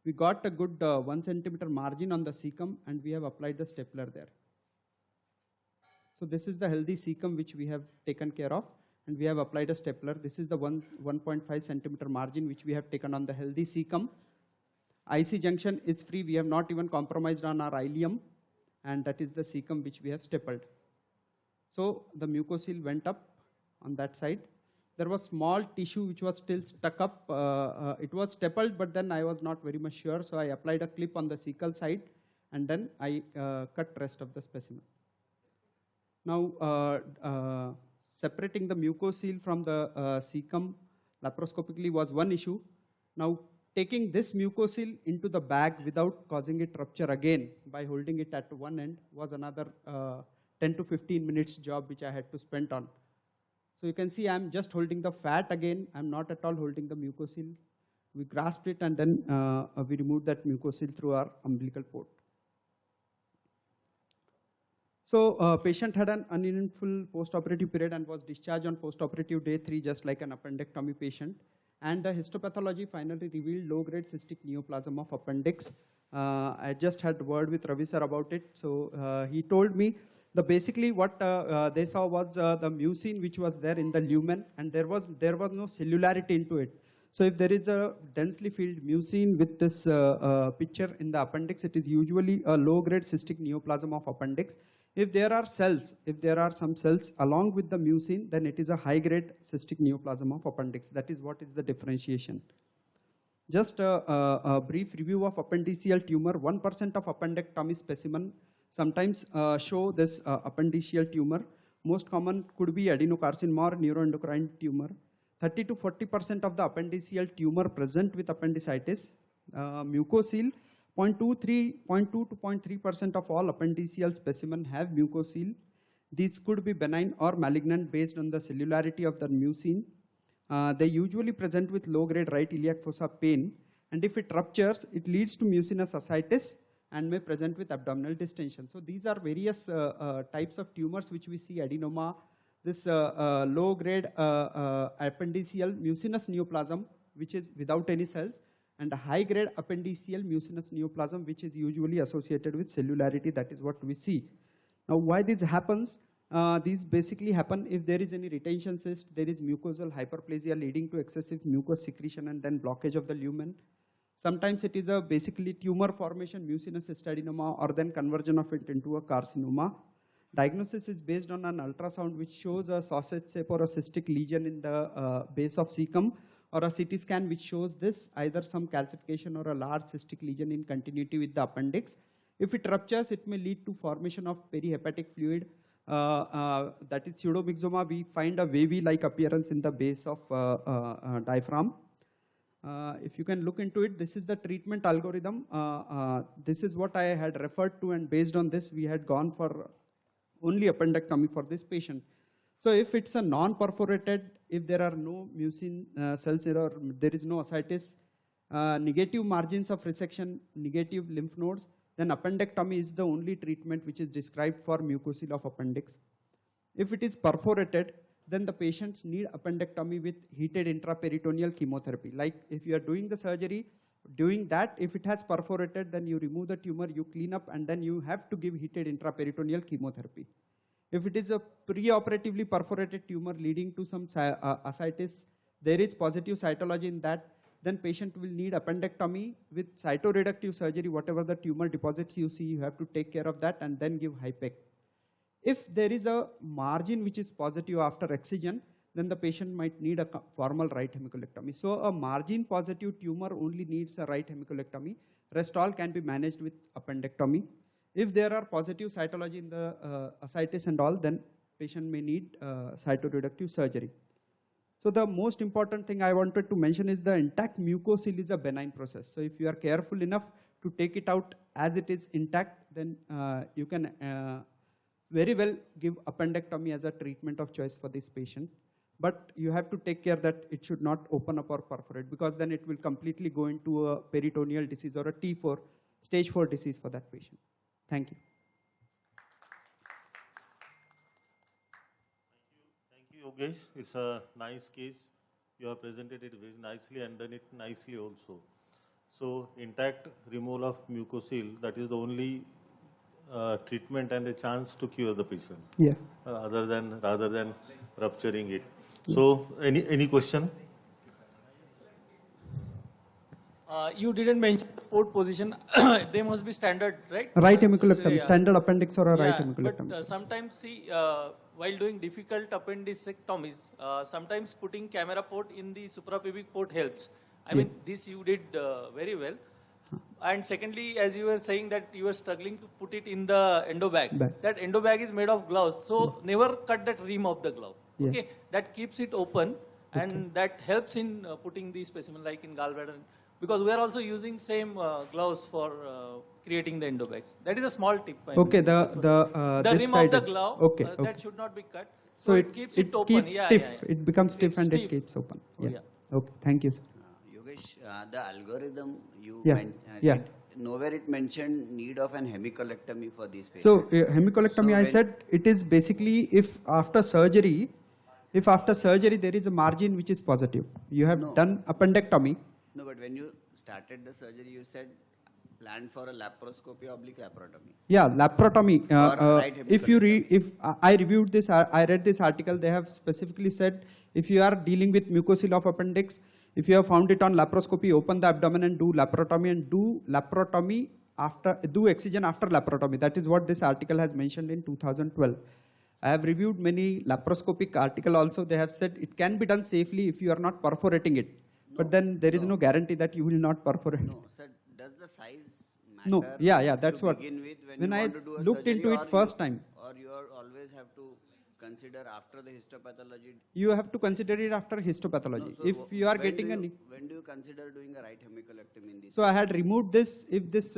We got a good 1 centimeter margin on the cecum, and we have applied the stapler there. So this is the healthy cecum which we have taken care of, and we have applied a stapler. This is the 1.5 centimeter margin which we have taken on the healthy cecum. IC junction is free. We have not even compromised on our ileum, and that is the cecum which we have stapled. So the mucocele went up on that side. There was small tissue which was still stuck up. It was stapled, but then I was not very much sure, so I applied a clip on the cecal side, and then I cut rest of the specimen. Now, separating the mucocele from the cecum laparoscopically was one issue. Now, taking this mucocele into the bag without causing it rupture again by holding it at one end was another 10 to 15 minutes job which I had to spend on. So you can see I'm just holding the fat again. I'm not at all holding the mucocele. We grasped it and then we removed that mucocele through our umbilical port. So patient had an uneventful post-operative period and was discharged on post-operative day 3 just like an appendectomy patient. And the histopathology finally revealed low-grade cystic neoplasm of appendix. I just had word with Ravi sir about it. So he told me basically what they saw was the mucin which was there in the lumen, and there was no cellularity into it. So if there is a densely filled mucin with this picture in the appendix, it is usually a low-grade cystic neoplasm of appendix. If there are some cells along with the mucin, then it is a high-grade cystic neoplasm of appendix. That is what is the differentiation. Just a brief review of appendiceal tumor. 1% of appendectomy specimen sometimes show this appendiceal tumor. Most common could be adenocarcinoma or neuroendocrine tumor. 30 to 40% of the appendiceal tumor present with appendicitis. Mucocele, 0.2 to 0.3% of all appendiceal specimen have mucocele. These could be benign or malignant based on the cellularity of the mucin. They usually present with low-grade right iliac fossa pain, and if it ruptures, it leads to mucinous ascites and may present with abdominal distension. So these are various types of tumors which we see: adenoma, this low-grade appendiceal mucinous neoplasm, which is without any cells, and a high-grade appendiceal mucinous neoplasm, which is usually associated with cellularity. That is what we see. Now, why this happens? These basically happen if there is any retention cyst, there is mucosal hyperplasia leading to excessive mucous secretion and then blockage of the lumen. Sometimes it is a basically tumor formation, mucinous cystadenoma, or then conversion of it into a carcinoma. Diagnosis is based on an ultrasound which shows a sausage shape or a cystic lesion in the base of cecum, or a CT scan which shows this, either some calcification or a large cystic lesion in continuity with the appendix. If it ruptures, it may lead to formation of perihepatic fluid, that is pseudomyxoma. We find a wavy-like appearance in the base of diaphragm. If you can look into it, this is the treatment algorithm. This is what I had referred to, and based on this, we had gone for only appendectomy for this patient. So if it's a non-perforated, if there are no mucin cells or there is no ascites, negative margins of resection, negative lymph nodes, then appendectomy is the only treatment which is described for mucocele of appendix. If it is perforated, then the patients need appendectomy with heated intraperitoneal chemotherapy. Like if you are doing the surgery, doing that, if it has perforated, then you remove the tumor, you clean up, and then you have to give heated intraperitoneal chemotherapy. If it is a preoperatively perforated tumor leading to some ascites, there is positive cytology in that, then patient will need appendectomy with cytoreductive surgery. Whatever the tumor deposits you see, you have to take care of that and then give HIPEC. If there is a margin which is positive after excision, then the patient might need a formal right hemicolectomy. So a margin positive tumor only needs a right hemicolectomy. Rest all can be managed with appendectomy. If there are positive cytology in the ascites and all, then patient may need cytoreductive surgery. So the most important thing I wanted to mention is the intact mucocele is a benign process. So if you are careful enough to take it out as it is intact, then you can very well give appendectomy as a treatment of choice for this patient. But you have to take care that it should not open up or perforate, because then it will completely go into a peritoneal disease or a T4, stage 4 disease for that patient. Thank you. Thank you, Yogesh. It's a nice case. You have presented it very nicely and done it nicely also. So intact removal of mucocele, that is the only treatment and a chance to cure the patient. Yeah. Rather than rupturing it. So any question? You didn't mention port position. They must be standard, right? Right hemicolectomy, standard appendix or a right Yeah, hemicolectomy. but sometimes see, while doing difficult appendicectomies, sometimes putting camera port in the suprapubic port helps. I mean, this you did very well. And secondly, as you were saying that you were struggling to put it in the endo bag. That endo bag is made of gloves, so never cut that rim of the glove. Yeah. Okay, that keeps it open, and that helps in putting the specimen like in gallbladder. Because we are also using same gloves for creating the endo bags. That is a small tip. Okay, the this rim side of the glove, okay, that should not be cut. So it keeps it open. keeps stiff. It becomes stiff It's and stiff. it keeps open. Oh, Yeah. Okay. Thank you, sir. Yogesh, the algorithm you Yeah. Yeah. nowhere it mentioned need of an hemicolectomy for these patients. So hemicolectomy, So I when- said it is basically if after surgery, if after surgery there is a margin which is positive, you have No. done appendectomy. No, but when you started the surgery, you said planned for a laparoscopy oblique laparotomy. Yeah, laparotomy. Or right If you read, if I reviewed this, I read this article. They have specifically said if you are dealing with mucocele of appendix, if you have found it on laparoscopy, open the abdomen and do laparotomy, and do laparotomy after, do excision after laparotomy. That is what this article has mentioned in 2012. I have reviewed many laparoscopic article also. They have said it can be done safely if you are not perforating it. But then there is no guarantee that you will not perforate. No, sir, does the size matter? No, yeah, that's to what. begin with When when you I want to do a looked surgery, into it or first you, time, or you are always have to consider after the histopathology. you have to consider it after histopathology. No, so If you are when getting do a you, when do you consider doing a right hemicolectomy in this? So I had removed this if this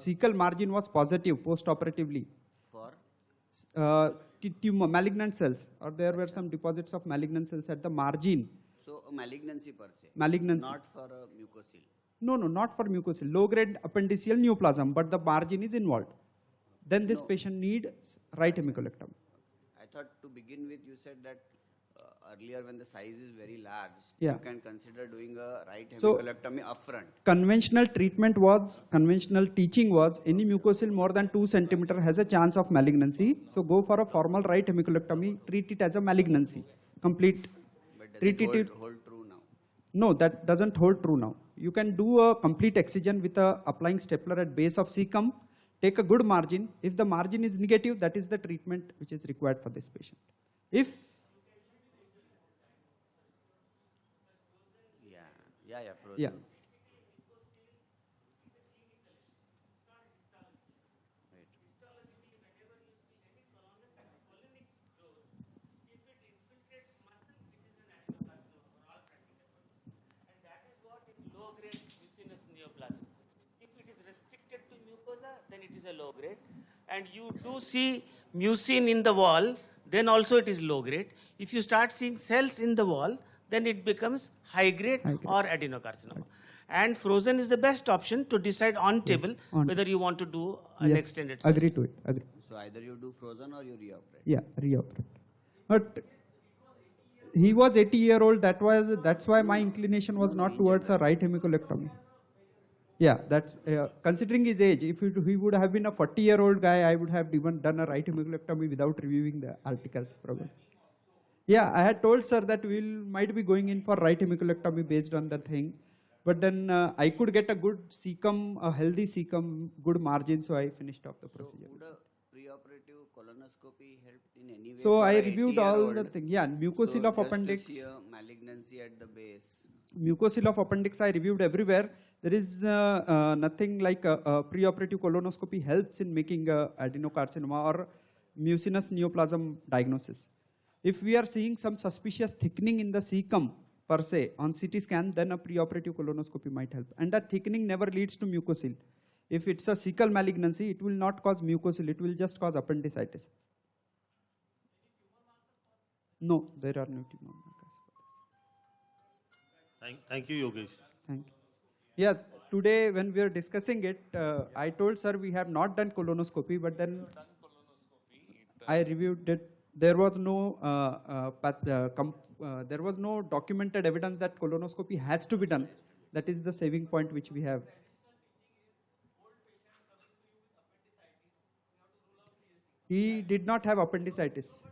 cecal margin was positive post-operatively. For? Tumor, malignant cells, or there were some deposits of malignant cells at the margin. So a malignancy per se. Malignancy. Not for a mucocele. No, not for mucocele. Low-grade appendiceal neoplasm, but the margin is involved. Then this patient needs right hemicolectomy. I thought to begin with you said that earlier when the size is very large, Yeah. you can consider doing a right So- hemicolectomy upfront. Conventional teaching was any mucocele more than 2 centimeter has a chance of malignancy. So go for a formal right hemicolectomy, treat it as a malignancy. Complete. But does Treat it it. hold true now? No, that doesn't hold true now. You can do a complete excision with applying stapler at base of cecum, take a good margin. If the margin is negative, that is the treatment which is required for this patient. If Yeah, frozen. Yeah. Low-grade mucinous neoplasm. If it is restricted to mucosa, then it is a low grade. And you do see mucin in the wall, then also it is low grade. If you start seeing cells in the wall, then it becomes high grade or adenocarcinoma. And frozen is the best option to decide on table on whether you want to do an yes, extended surgery. agree to it. Agree. So either you do frozen or you reoperate. Yeah, reoperate. But he was 80-year-old. That's why my inclination was not towards a right hemicolectomy. Yeah, that's considering his age. If he would have been a 40-year-old guy, I would have even done a right hemicolectomy without reviewing the articles, probably. Yeah, I had told sir that might be going in for right hemicolectomy based on the thing, but then I could get a good cecum, a healthy cecum, good margin, so I finished off the procedure. Would a preoperative colonoscopy help in any way? So for I a reviewed all 80-year-old? the thing. Yeah, mucocele So of just appendix. to see a malignancy at the base. Mucocele of appendix I reviewed everywhere. There is nothing like preoperative colonoscopy helps in making adenocarcinoma or mucinous neoplasm diagnosis. If we are seeing some suspicious thickening in the cecum per se on CT scan, then a preoperative colonoscopy might help. And that thickening never leads to mucocele. If it's a cecal malignancy, it will not cause mucocele, it will just cause appendicitis. No, there are no tumor markers for this. Thank you, Yogesh. Thank you. Yeah, today when we were discussing it, I told sir we have not done colonoscopy, but then I reviewed it. There was no there was no documented evidence that colonoscopy has to be done. That is the saving point which we have. He did not have appendicitis.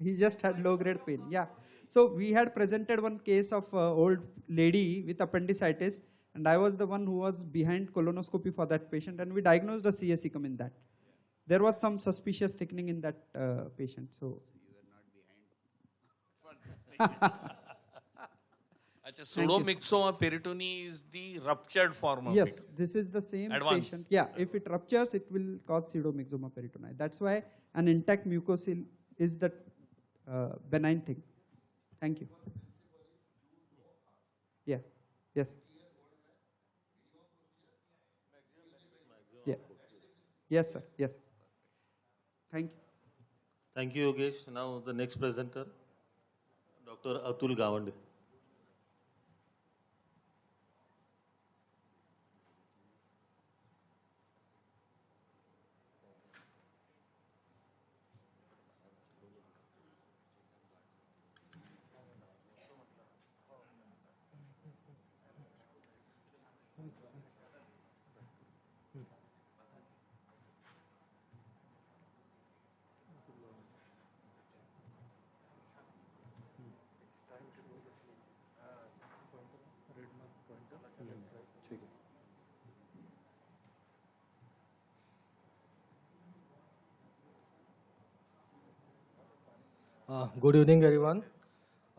He just had low-grade pain. Yeah. So we had presented one case of old lady with appendicitis, and I was the one who was behind colonoscopy for that patient, and we diagnosed a CS cecum in that. There was some suspicious thickening in that patient. So. Pseudomyxoma peritoni is the ruptured form of Yes, it. this is the same Advanced. patient. Yeah, if it ruptures, it will cause pseudomyxoma peritoni. That's why an intact mucocele is the benign thing. Thank you. Yeah. Yes. Yeah. Yes, sir. Yes. Thank you. Thank you, Yogesh. Now the next presenter, Dr. Atul Gawande. Good evening, everyone.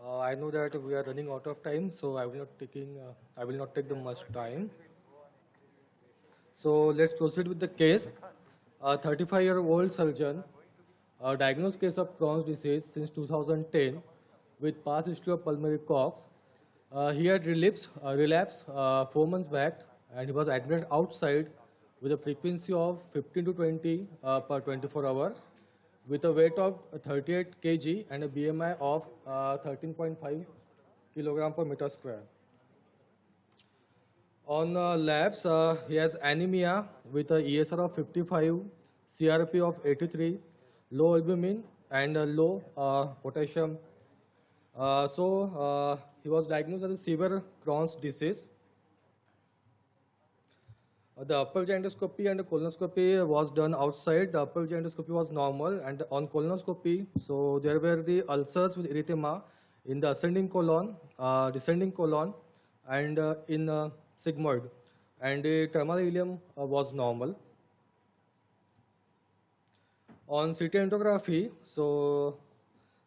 I know that we are running out of time, so I will not take the much time. So let's proceed with the case. A 35-year-old surgeon, diagnosed case of Crohn's disease since 2010, with past history of pulmonary coughs. He had relapsed 4 months back, and he was admitted outside with a frequency of 15 to 20 per 24 hour, with a weight of 38 kg and a BMI of 13.5 kilogram per meter square. On labs, he has anemia with a ESR of 55, CRP of 83, low albumin, and low potassium. He was diagnosed as a severe Crohn's disease. The upper endoscopy and the colonoscopy was done outside. The upper endoscopy was normal, and on colonoscopy, so there were the ulcers with erythema in the ascending colon, descending colon, and in sigmoid, and the terminal ileum was normal. On CT angiography, so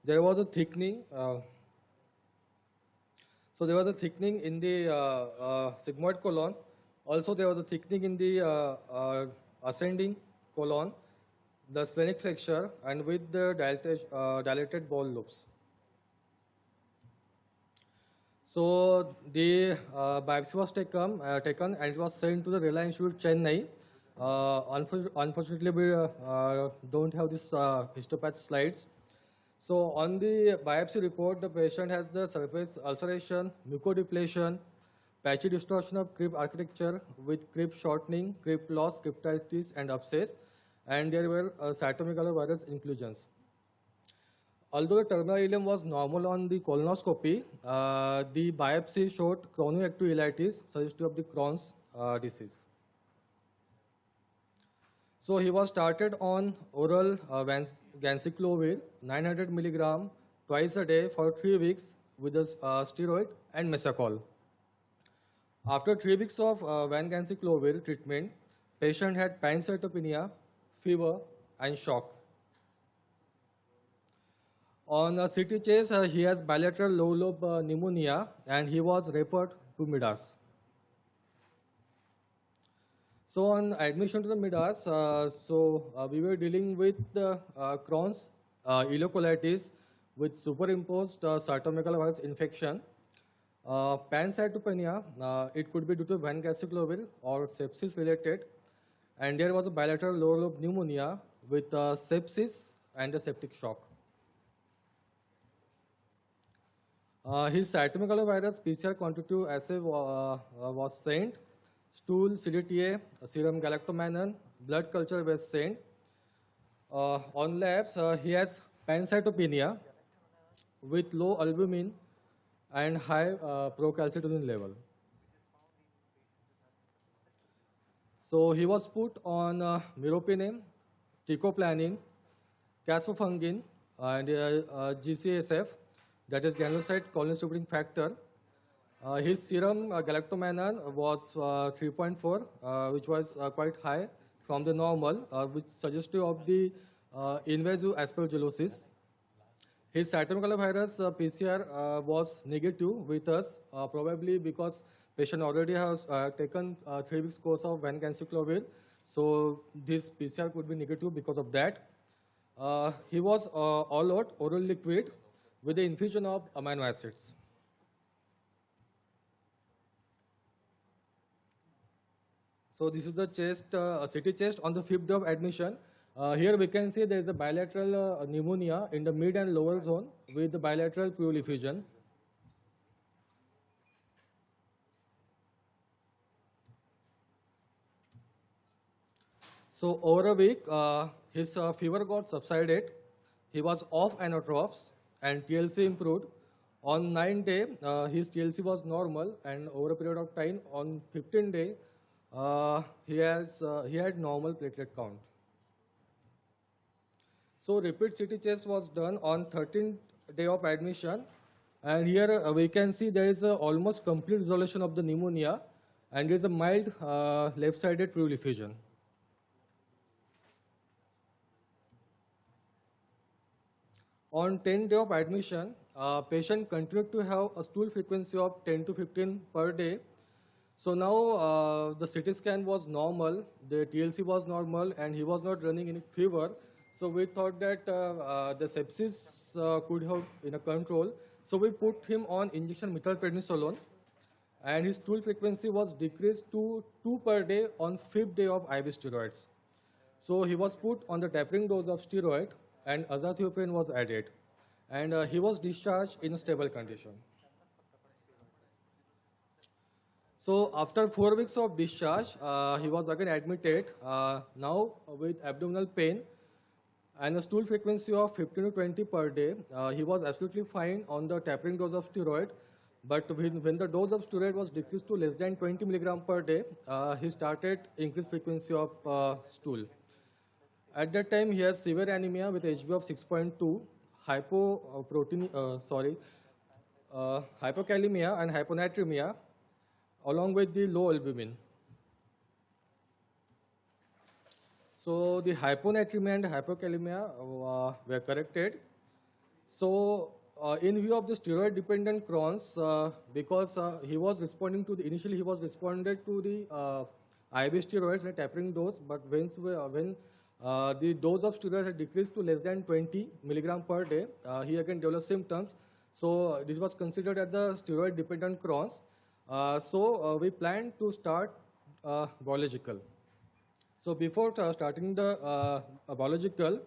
there was a thickening. So there was a thickening in the sigmoid colon. Also, there was a thickening in the ascending colon, the splenic flexure, and with the dilated bowel loops. So the biopsy was taken and it was sent to the Rela Institute, Chennai. Unfortunately, we don't have this histopath slides. So on the biopsy report, the patient has the surface ulceration, mucodepletion, patchy distortion of crypt architecture with crypt shortening, crypt loss, cryptitis, and abscess, and there were cytomegalovirus inclusions. Although the terminal ileum was normal on the colonoscopy, the biopsy showed chronioactive ileitis, suggestive of the Crohn's disease. So he was started on oral ganciclovir, 900 milligram twice a day for 3 weeks with a steroid and mesacol. After 3 weeks of vancomycin treatment, patient had pancytopenia, fever, and shock. On CT chest, he has bilateral low lobe pneumonia, and he was referred to Midas. So on admission to the Midas, we were dealing with Crohn's ileocolitis with superimposed cytomegalovirus infection. Pancytopenia, it could be due to vancomycin or sepsis related, and there was a bilateral lower lobe pneumonia with sepsis and a septic shock. His cytomegalovirus PCR quantitative assay was sent, stool CDTA, serum galactomannan, blood culture was sent. On labs, he has pancytopenia with low albumin and high procalcitonin level. So he was put on meropenem, teicoplanin, caspofungin, and GCSF, that is granulocyte choline-stimulating factor. His serum galactomannan was 3.4, which was quite high from the normal, which suggestive of the invasive aspergillosis. His cytomegalovirus PCR was negative with us, probably because patient already has taken 3 weeks course of vancomycin. So this PCR could be negative because of that. He was all out oral liquid with the infusion of amino acids. So this is the chest, CT chest on the 5th day of admission. Here we can see there is a bilateral pneumonia in the mid and lower zone with the bilateral pleural effusion. So over a week, his fever got subsided. He was off anatropes and TLC improved. On 9th day, his TLC was normal, and over a period of time, on 15th day, he had normal platelet count. So repeat CT chest was done on 13th day of admission, and here we can see there is a almost complete resolution of the pneumonia, and there is a mild left-sided pleural effusion. On 10th day of admission, patient continued to have a stool frequency of 10 to 15 per day. So now the CT scan was normal, the TLC was normal, and he was not running any fever. So we thought that the sepsis could have in a control. So we put him on injection methylprednisolone, and his stool frequency was decreased to 2 per day on 5th day of IV steroids. So he was put on the tapering dose of steroid, and azathioprine was added, and he was discharged in a stable condition. So after 4 weeks of discharge, he was again admitted, now with abdominal pain and a stool frequency of 15 to 20 per day. He was absolutely fine on the tapering dose of steroid, but when the dose of steroid was decreased to less than 20 milligram per day, he started increased frequency of stool. At that time, he has severe anemia with HB of 6.2, hypokalemia and hyponatremia, along with the low albumin. So the hyponatremia and hypokalemia were corrected. So in view of the steroid-dependent Crohn's, because he was responding to the, initially he was responded to the IV steroids at tapering dose, but when the dose of steroids had decreased to less than 20 milligram per day, he again developed symptoms. So this was considered as the steroid-dependent Crohn's. So we planned to start biological. So before starting the biological,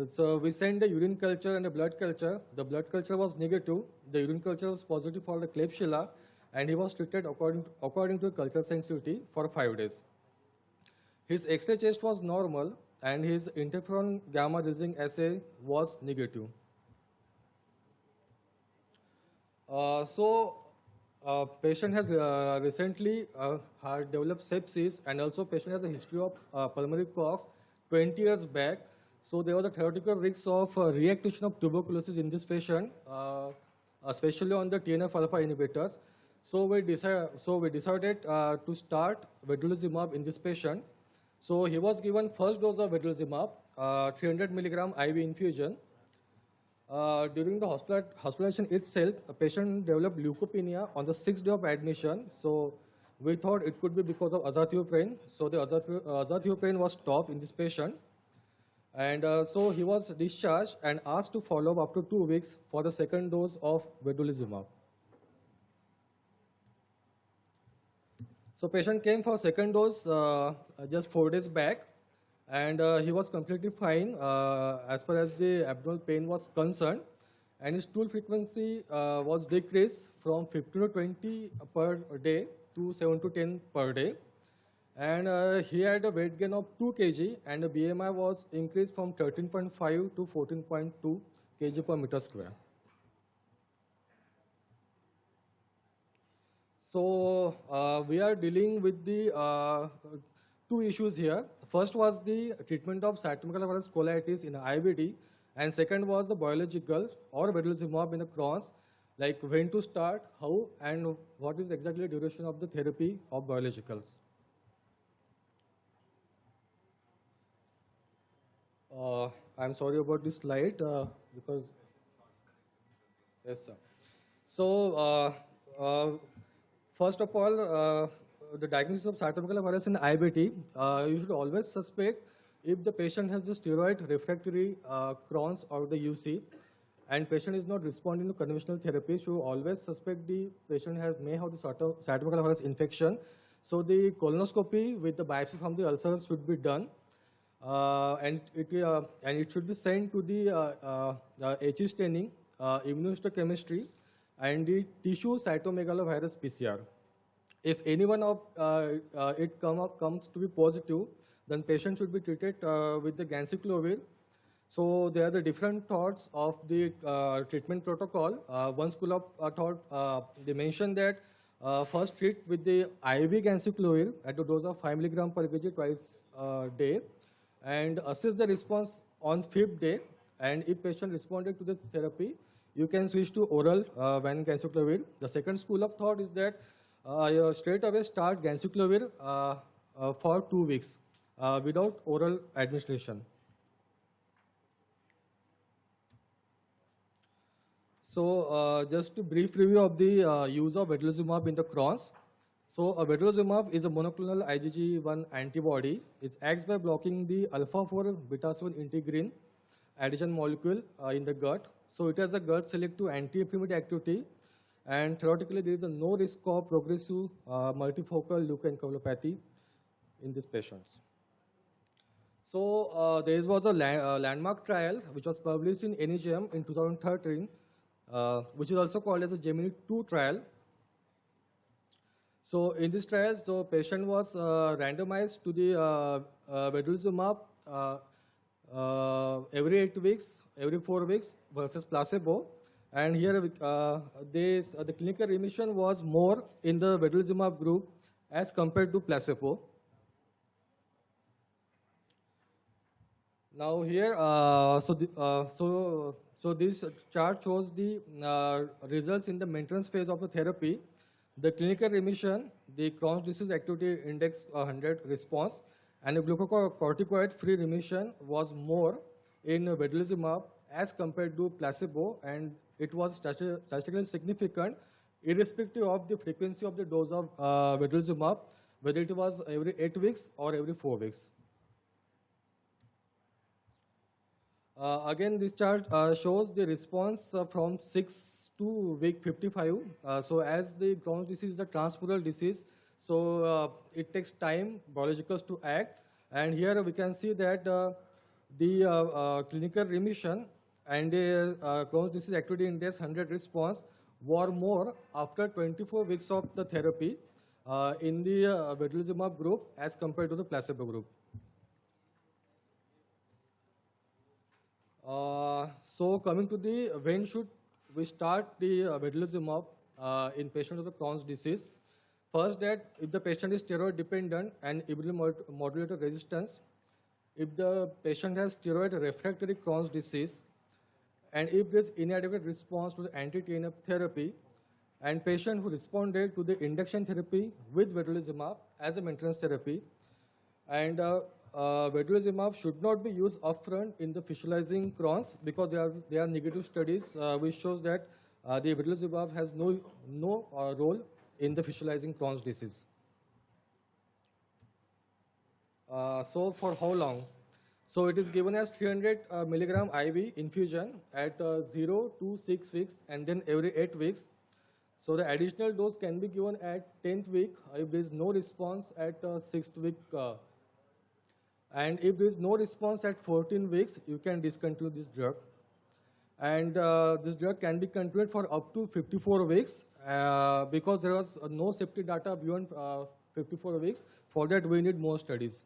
so we sent the urine culture and the blood culture. The blood culture was negative. The urine culture was positive for the Klebsiella, and he was treated according to culture sensitivity for 5 days. His X-ray test was normal, and his interferon gamma releasing assay was negative. Patient has recently had developed sepsis, and also patient has a history of pulmonary cough 20 years back. So there was a theoretical risk of reactivation of tuberculosis in this patient, especially on the TNF-alpha inhibitors. So we decided to start vedolizumab in this patient. So he was given first dose of vedolizumab, 300 milligram IV infusion. During the hospitalization itself, a patient developed leukopenia on the 6th day of admission. So we thought it could be because of azathioprine. So the azathioprine was stopped in this patient. And so he was discharged and asked to follow up after 2 weeks for the second dose of vedolizumab. So patient came for second dose just 4 days back, and he was completely fine as far as the abdominal pain was concerned, and his stool frequency was decreased from 15 to 20 per day to 7 to 10 per day. And he had a weight gain of 2 kg, and the BMI was increased from 13.5 to 14.2 kg per meter square. So we are dealing with the 2 issues here. First was the treatment of cytomegalovirus colitis in IBD, and second was the biological or vedolizumab in the Crohn's, like when to start, how, and what is exactly the duration of the therapy of biologicals. I'm sorry about this slide because, yes sir. So first of all, the diagnosis of cytomegalovirus in IBD, you should always suspect if the patient has the steroid refractory Crohn's or the UC, and patient is not responding to conventional therapy, so always suspect the patient may have the cytomegalovirus infection. So the colonoscopy with the biopsy from the ulcer should be done. And it should be sent to the HE staining, immunohistochemistry, and the tissue cytomegalovirus PCR. If any one of it comes to be positive, then patient should be treated with the ganciclovir. So there are the different thoughts of the treatment protocol. One school of thought, they mentioned that first treat with the IV ganciclovir at a dose of 5 milligram per kg twice a day, and assess the response on 5th day. And if patient responded to the therapy, you can switch to oral ganciclovir. The second school of thought is that you straight away start ganciclovir for 2 weeks without oral administration. So just a brief review of the use of vedolizumab in the Crohn's. So vedolizumab is a monoclonal IgG1 antibody. It acts by blocking the alpha-4 beta-7 integrin addition molecule in the gut. So it has a gut selective anti-inflammatory activity, and theoretically there is a no risk of progressive multifocal leukoencephalopathy in these patients. So there was a landmark trial which was published in NEJM in 2013, which is also called as a Gemini 2 trial. So in this trial, the patient was randomized to the vedolizumab every 8 weeks, every 4 weeks versus placebo. And here the clinical remission was more in the vedolizumab group as compared to placebo. Now here, so this chart shows the results in the maintenance phase of the therapy. The clinical remission, the Crohn's disease activity index 100 response, and the glucocorticoid free remission was more in vedolizumab as compared to placebo, and it was statistically significant irrespective of the frequency of the dose of vedolizumab, whether it was every 8 weeks or every 4 weeks. Again, this chart shows the response from 6 to week 55. So as the Crohn's disease is a transmural disease, so it takes time, biologicals to act. And here we can see that the clinical remission and the Crohn's disease activity index 100 response were more after 24 weeks of the therapy in the vedolizumab group as compared to the placebo group. So coming to the when should we start the vedolizumab in patients with the Crohn's disease. First, that if the patient is steroid dependent and immunomodulator resistance, if the patient has steroid refractory Crohn's disease, and if there is inadequate response to the anti-TNF therapy, and patient who responded to the induction therapy with vedolizumab as a maintenance therapy, and vedolizumab should not be used upfront in the visualizing Crohn's because there are negative studies which shows that the vedolizumab has no role in the visualizing Crohn's disease. So for how long? So it is given as 300 milligram IV infusion at 0 to 6 weeks and then every 8 weeks. So the additional dose can be given at 10th week if there is no response at 6th week. And if there is no response at 14 weeks, you can discontinue this drug. And this drug can be continued for up to 54 weeks because there was no safety data beyond 54 weeks. For that, we need more studies.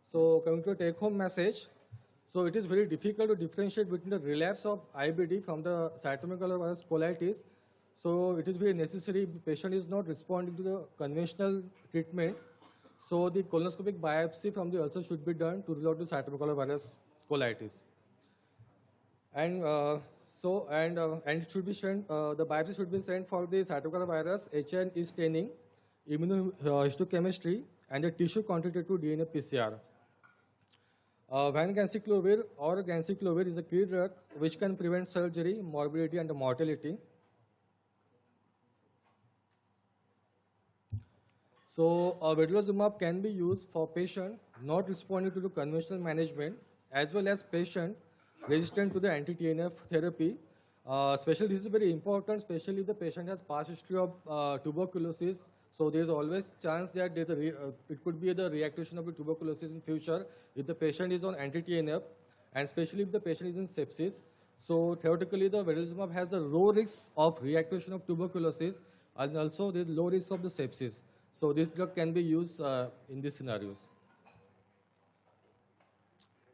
So coming to a take-home message, so it is very difficult to differentiate between the relapse of IBD from the cytomegalovirus colitis. So it is very necessary if the patient is not responding to the conventional treatment. So the colonoscopic biopsy from the ulcer should be done to rule out the cytomegalovirus colitis. And it should be sent, the biopsy should be sent for the cytomegalovirus, HN staining, immunohistochemistry, and the tissue quantitative DNA PCR. Vancomycin or ganciclovir is a key drug which can prevent surgery, morbidity, and mortality. So vedolizumab can be used for patient not responding to the conventional management as well as patient resistant to the anti-TNF therapy. Especially this is very important, especially if the patient has past history of tuberculosis. So there is always chance that there's it could be the reactivation of the tuberculosis in future if the patient is on anti-TNF, and especially if the patient is in sepsis. So theoretically, the vedolizumab has the low risk of reactivation of tuberculosis, and also there is low risk of the sepsis. So this drug can be used in these scenarios.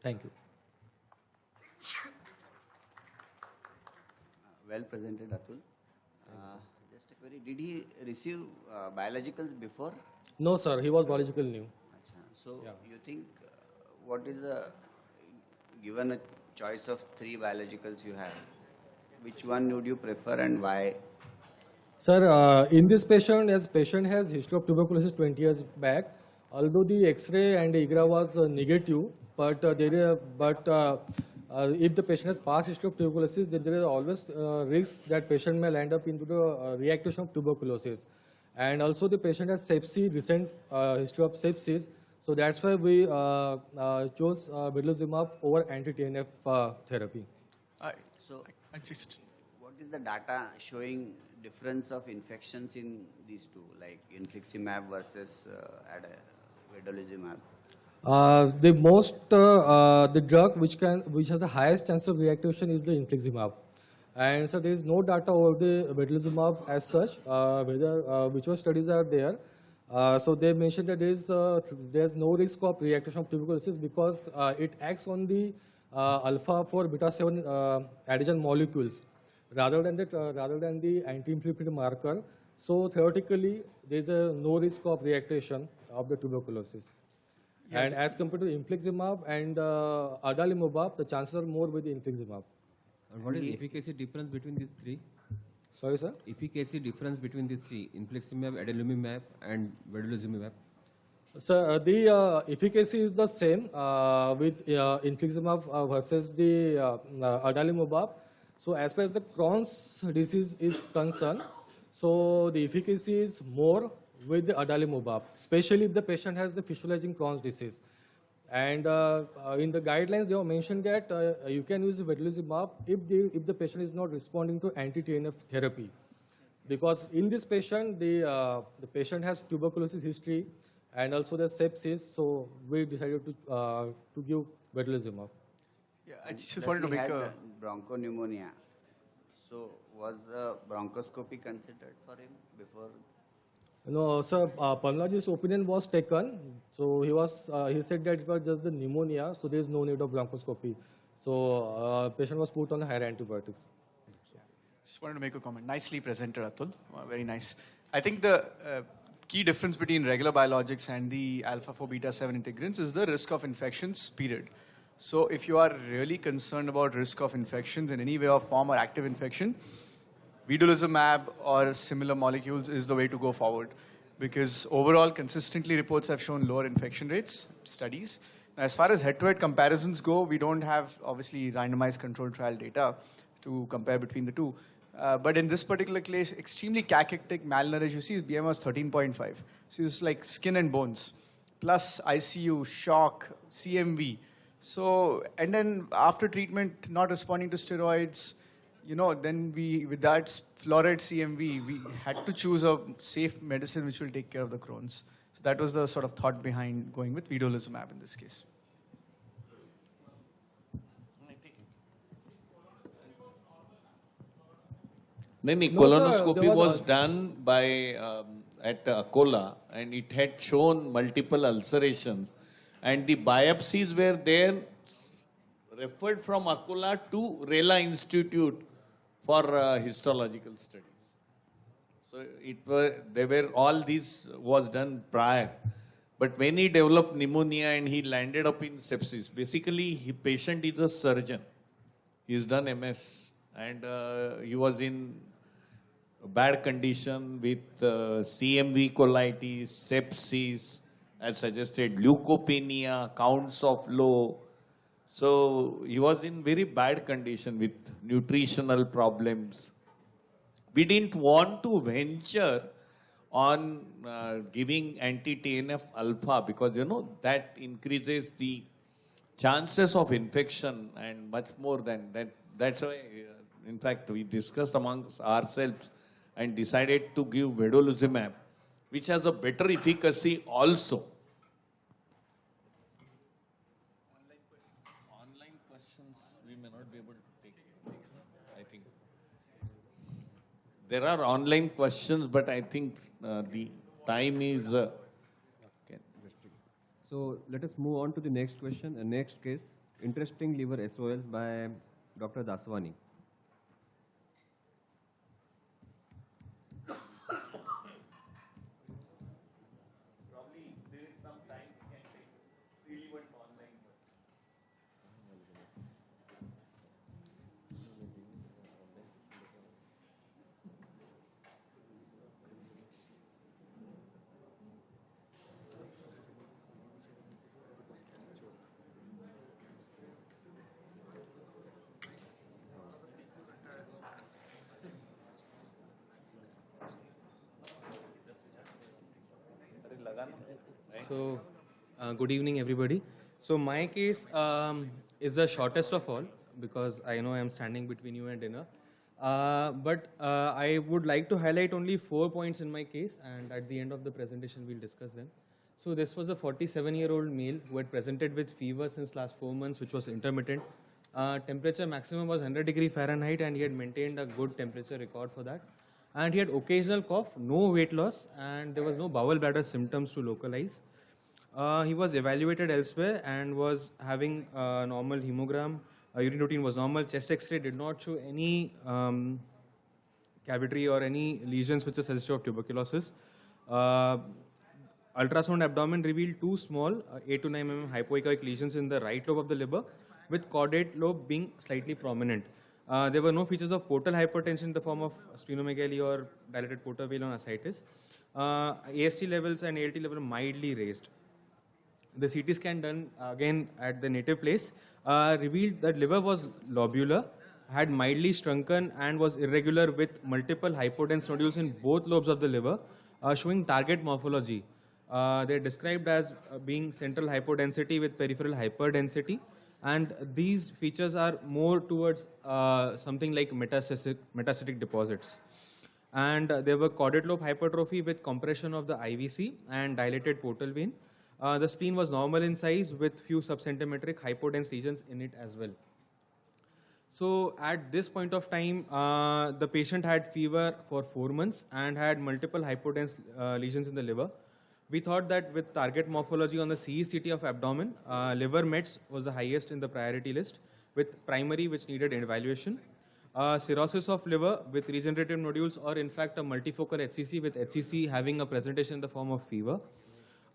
Thank you. Well presented, Atul. Just a query, did he receive biologicals before? No, sir, he was biological new. So you think what is the, given a choice of 3 biologicals you have, which one would you prefer and why? Sir, in this patient, as patient has history of tuberculosis 20 years back, although the X-ray and IGRA was negative, but if the patient has past history of tuberculosis, then there is always risk that patient may land up into the reactivation of tuberculosis. And also the patient has sepsis, recent history of sepsis. So that's why we chose vedolizumab over anti-TNF therapy. So, what is the data showing difference of infections in these two, like infliximab versus vedolizumab? The drug which has the highest chance of reactivation is the infliximab, and so there is no data over the vedolizumab as such. Which studies are there? So they mentioned that there's no risk of reactivation of tuberculosis because it acts on the alpha 4 beta 7 adhesion molecules rather than the anti-inflammatory marker. So theoretically, there's no risk of reactivation of the tuberculosis. And as compared to infliximab and adalimumab, the chances are more with the infliximab. And what is the efficacy difference between these three? Sorry, sir? Efficacy difference between these three, infliximab, adalimumab and vedolizumab? So the efficacy is the same with infliximab versus the adalimumab. So as far as the Crohn's disease is concerned, so the efficacy is more with the adalimumab, especially if the patient has the physiologizing Crohn's disease. And in the guidelines, they have mentioned that you can use vedolizumab if the patient is not responding to anti-TNF therapy. Because in this patient, the patient has tuberculosis history and also the sepsis, so we decided to give vedolizumab. Yeah, I just wanted to make a bronchopneumonia. So was a bronchoscopy considered for him before? No, sir. Pulmonologist's opinion was taken. So he said that it was just the pneumonia, so there is no need of bronchoscopy. So patient was put on higher antibiotics. Just wanted to make a comment. Nicely presented, Atul. Very nice. I think the key difference between regular biologics and the alpha 4 beta 7 integrins is the risk of infections, period. So if you are really concerned about risk of infections in any way or form or active infection, vedolizumab or similar molecules is the way to go forward, because overall consistently reports have shown lower infection rates, studies. Now, as far as head-to-head comparisons go, we don't have obviously randomized controlled trial data to compare between the two. But in this particular case, extremely cachectic, malnourished, you see his BMI was 13.5. So it's like skin and bones, plus ICU, shock, CMV. So, and then after treatment, not responding to steroids, then with that fluoride CMV, we had to choose a safe medicine which will take care of the Crohn's. So that was the sort of thought behind going with vedolizumab in this case. Colonoscopy was done by at Akola, and it had shown multiple ulcerations, and the biopsies were there referred from Akola to Rela Institute for histological studies. So all this was done prior. But when he developed pneumonia and he landed up in sepsis, basically the patient is a surgeon. He's done MS, and he was in bad condition with CMV colitis, sepsis, as suggested, leukopenia, counts of low. So he was in very bad condition with nutritional problems. We didn't want to venture on giving anti-TNF alpha because, that increases the chances of infection and much more than that. That's why, in fact, we discussed amongst ourselves and decided to give vedolizumab, which has a better efficacy also. Online questions we may not be able to take, I think. There are online questions, but I think the time is... So let us move on to the next question, next case. Interesting liver SOLs by Dr. Daswani. So, good evening, everybody. So, my case is the shortest of all because I know I am standing between you and dinner. But I would like to highlight only 4 points in my case, and at the end of the presentation, we'll discuss them. So, this was a 47-year-old male who had presented with fever since last 4 months, which was intermittent. Temperature maximum was 100 degree Fahrenheit, and he had maintained a good temperature record for that. And he had occasional cough, no weight loss, and there was no bowel bladder symptoms to localize. He was evaluated elsewhere and was having normal hemogram. Urine routine was normal. Chest X-ray did not show any cavity or any lesions which are suggestive of tuberculosis. Ultrasound abdomen revealed 2 small 8 to 9 mm hypoechoic lesions in the right lobe of the liver, with caudate lobe being slightly prominent. There were no features of portal hypertension in the form of splenomegaly or dilated portoveillon ascites. AST levels and ALT level mildly raised. The CT scan done again at the native place revealed that liver was lobular, had mildly shrunken and was irregular with multiple hypodense nodules in both lobes of the liver, showing target morphology. They are described as being central hypodensity with peripheral hyperdensity, and these features are more towards something like metastatic deposits. And there were caudate lobe hypertrophy with compression of the IVC and dilated portal vein. The spleen was normal in size with few subcentimetric hypodense lesions in it as well. So at this point of time, the patient had fever for 4 months and had multiple hypodense lesions in the liver. We thought that with target morphology on the CECT of abdomen, liver mets was the highest in the priority list, with primary which needed evaluation. Cirrhosis of liver with regenerative nodules, or in fact a multifocal HCC with HCC having a presentation in the form of fever.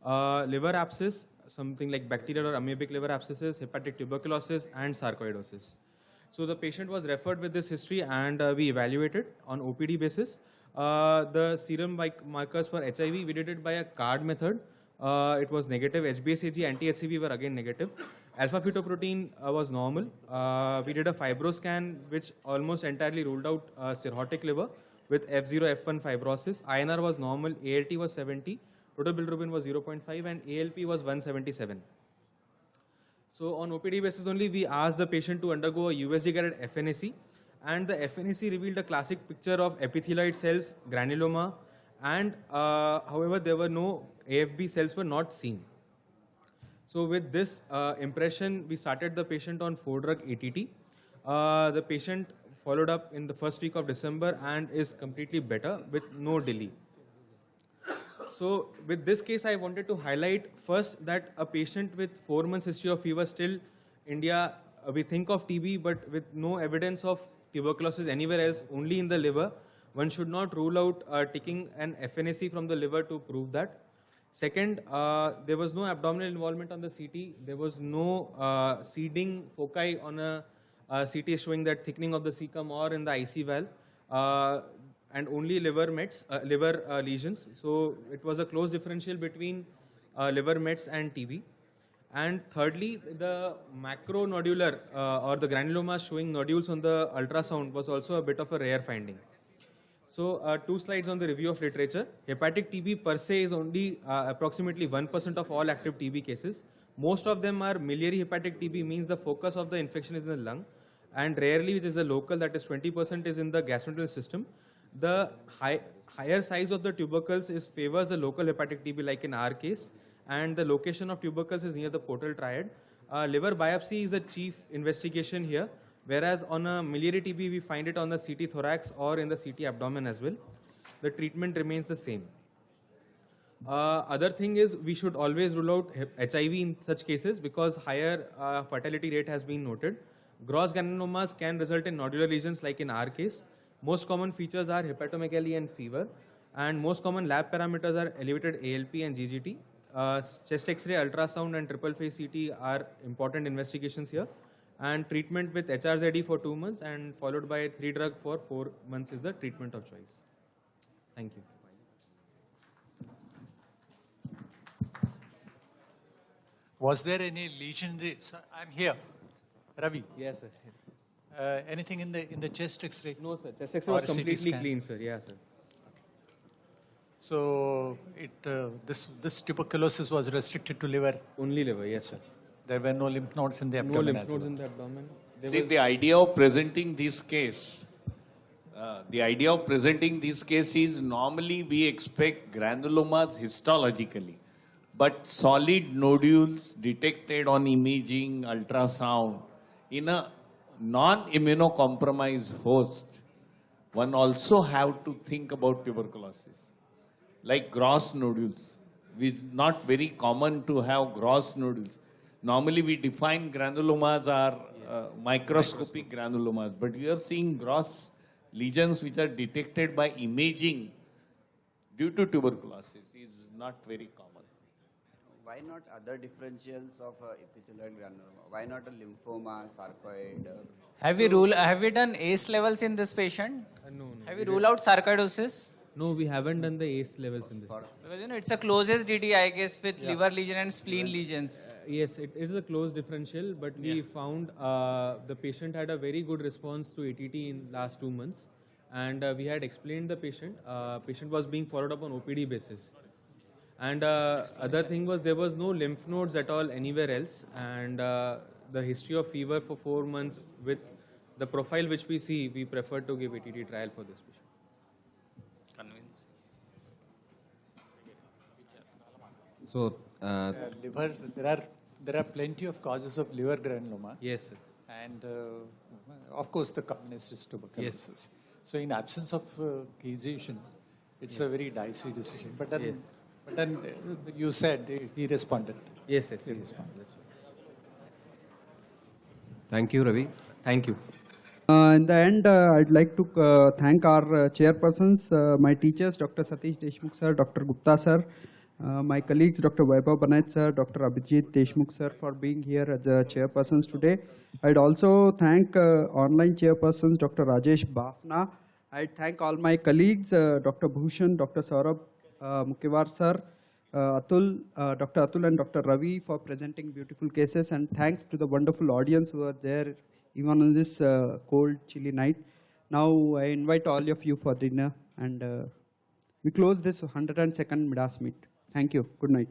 Liver abscess, something like bacterial or amoebic liver abscesses, hepatic tuberculosis, and sarcoidosis. So the patient was referred with this history, and we evaluated on OPD basis. The serum markers for HIV, we did it by a card method. It was negative. HbA1c, anti-HCV were again negative. Alpha-fetoprotein was normal. We did a fibroscan which almost entirely ruled out cirrhotic liver with F0, F1 fibrosis. INR was normal. ALT was 70. Total bilirubin was 0.5 and ALP was 177. So on OPD basis only, we asked the patient to undergo a USG-guided FNAC, and the FNAC revealed a classic picture of epithelioid cells, granuloma, and however there were no AFB cells were not seen. So with this impression, we started the patient on 4-drug ATT. The patient followed up in the first week of December and is completely better with no delay. So with this case, I wanted to highlight first that a patient with 4 months history of fever, still India, we think of TB, but with no evidence of tuberculosis anywhere else, only in the liver, one should not rule out taking an FNAC from the liver to prove that. Second, there was no abdominal involvement on the CT. There was no seeding foci on a CT showing that thickening of the cecum or in the IC valve. And only liver mets, liver lesions. So it was a close differential between liver mets and TB. And thirdly, the macronodular or the granulomas showing nodules on the ultrasound was also a bit of a rare finding. So 2 slides on the review of literature. Hepatic TB per se is only approximately 1% of all active TB cases. Most of them are miliary hepatic TB, means the focus of the infection is in the lung, and rarely, which is the local, that is 20%, is in the gastrointestinal system. The higher size of the tubercles favors the local hepatic TB, like in our case, and the location of tubercles is near the portal triad. Liver biopsy is the chief investigation here, whereas on a miliary TB we find it on the CT thorax or in the CT abdomen as well. The treatment remains the same. Other thing is, we should always rule out HIV in such cases because higher fertility rate has been noted. Gross granulomas can result in nodular lesions like in our case. Most common features are hepatomegaly and fever, and most common lab parameters are elevated ALP and GGT. Chest X-ray, ultrasound and triple phase CT are important investigations here, and treatment with HRZD for 2 months and followed by 3-drug for 4 months is the treatment of choice. Thank you. Was there any lesion in the? Sir, I'm here, Ravi. Yes, sir. Anything in the chest X-ray? No, sir. Chest X-ray was completely clean, sir. Yeah, sir. So this tuberculosis was restricted to liver. Only liver, yes, sir. There were no lymph nodes in the No abdomen. lymph nodes in the abdomen. See, the idea of presenting this case, is normally we expect granulomas histologically, but solid nodules detected on imaging, ultrasound, in a non-immunocompromised host, one also have to think about tuberculosis. Like gross nodules, it's not very common to have gross nodules. Normally we define granulomas are microscopic granulomas, but we are seeing gross lesions which are detected by imaging due to tuberculosis is not very common. Why not other differentials of epithelial granuloma? Why not a lymphoma, sarcoid? Have we done ACE levels in this patient? No. Have we ruled out sarcoidosis? No, we haven't done the ACE levels in this. Because it's a closest DD, I guess, with liver lesion and spleen lesions. Yes, it is a close differential, but we found the patient had a very good response to ATT in last 2 months, and we had explained the patient. Patient was being followed up on OPD basis, and other thing was there was no lymph nodes at all anywhere else, and the history of fever for 4 months with the profile which we see, we prefer to give ATT trial for this patient. So, Liver, there are plenty of causes of liver granuloma. Yes, sir. And of course, the commonest is tuberculosis. So, in absence of causation, it's a very dicey decision. But then, you said he responded. Yes, he responded. Thank you, Ravi. Thank you. In the end, I'd like to thank our chairpersons, my teachers, Dr. Satish Deshmukh sir, Dr. Gupta sir, my colleagues, Dr. Vaibhav Banait sir, Dr. Abhijit Deshmukh sir for being here as chairpersons today. I'd also thank online chairpersons, Dr. Rajesh Bafna. I'd thank all my colleagues, Dr. Bhushan, Dr. Saurabh Mukiwar sir, Atul, Dr. Atul and Dr. Ravi for presenting beautiful cases, and thanks to the wonderful audience who are there even on this cold, chilly night. Now I invite all of you for dinner, and we close this 102nd Midas meet. Thank you. Good night.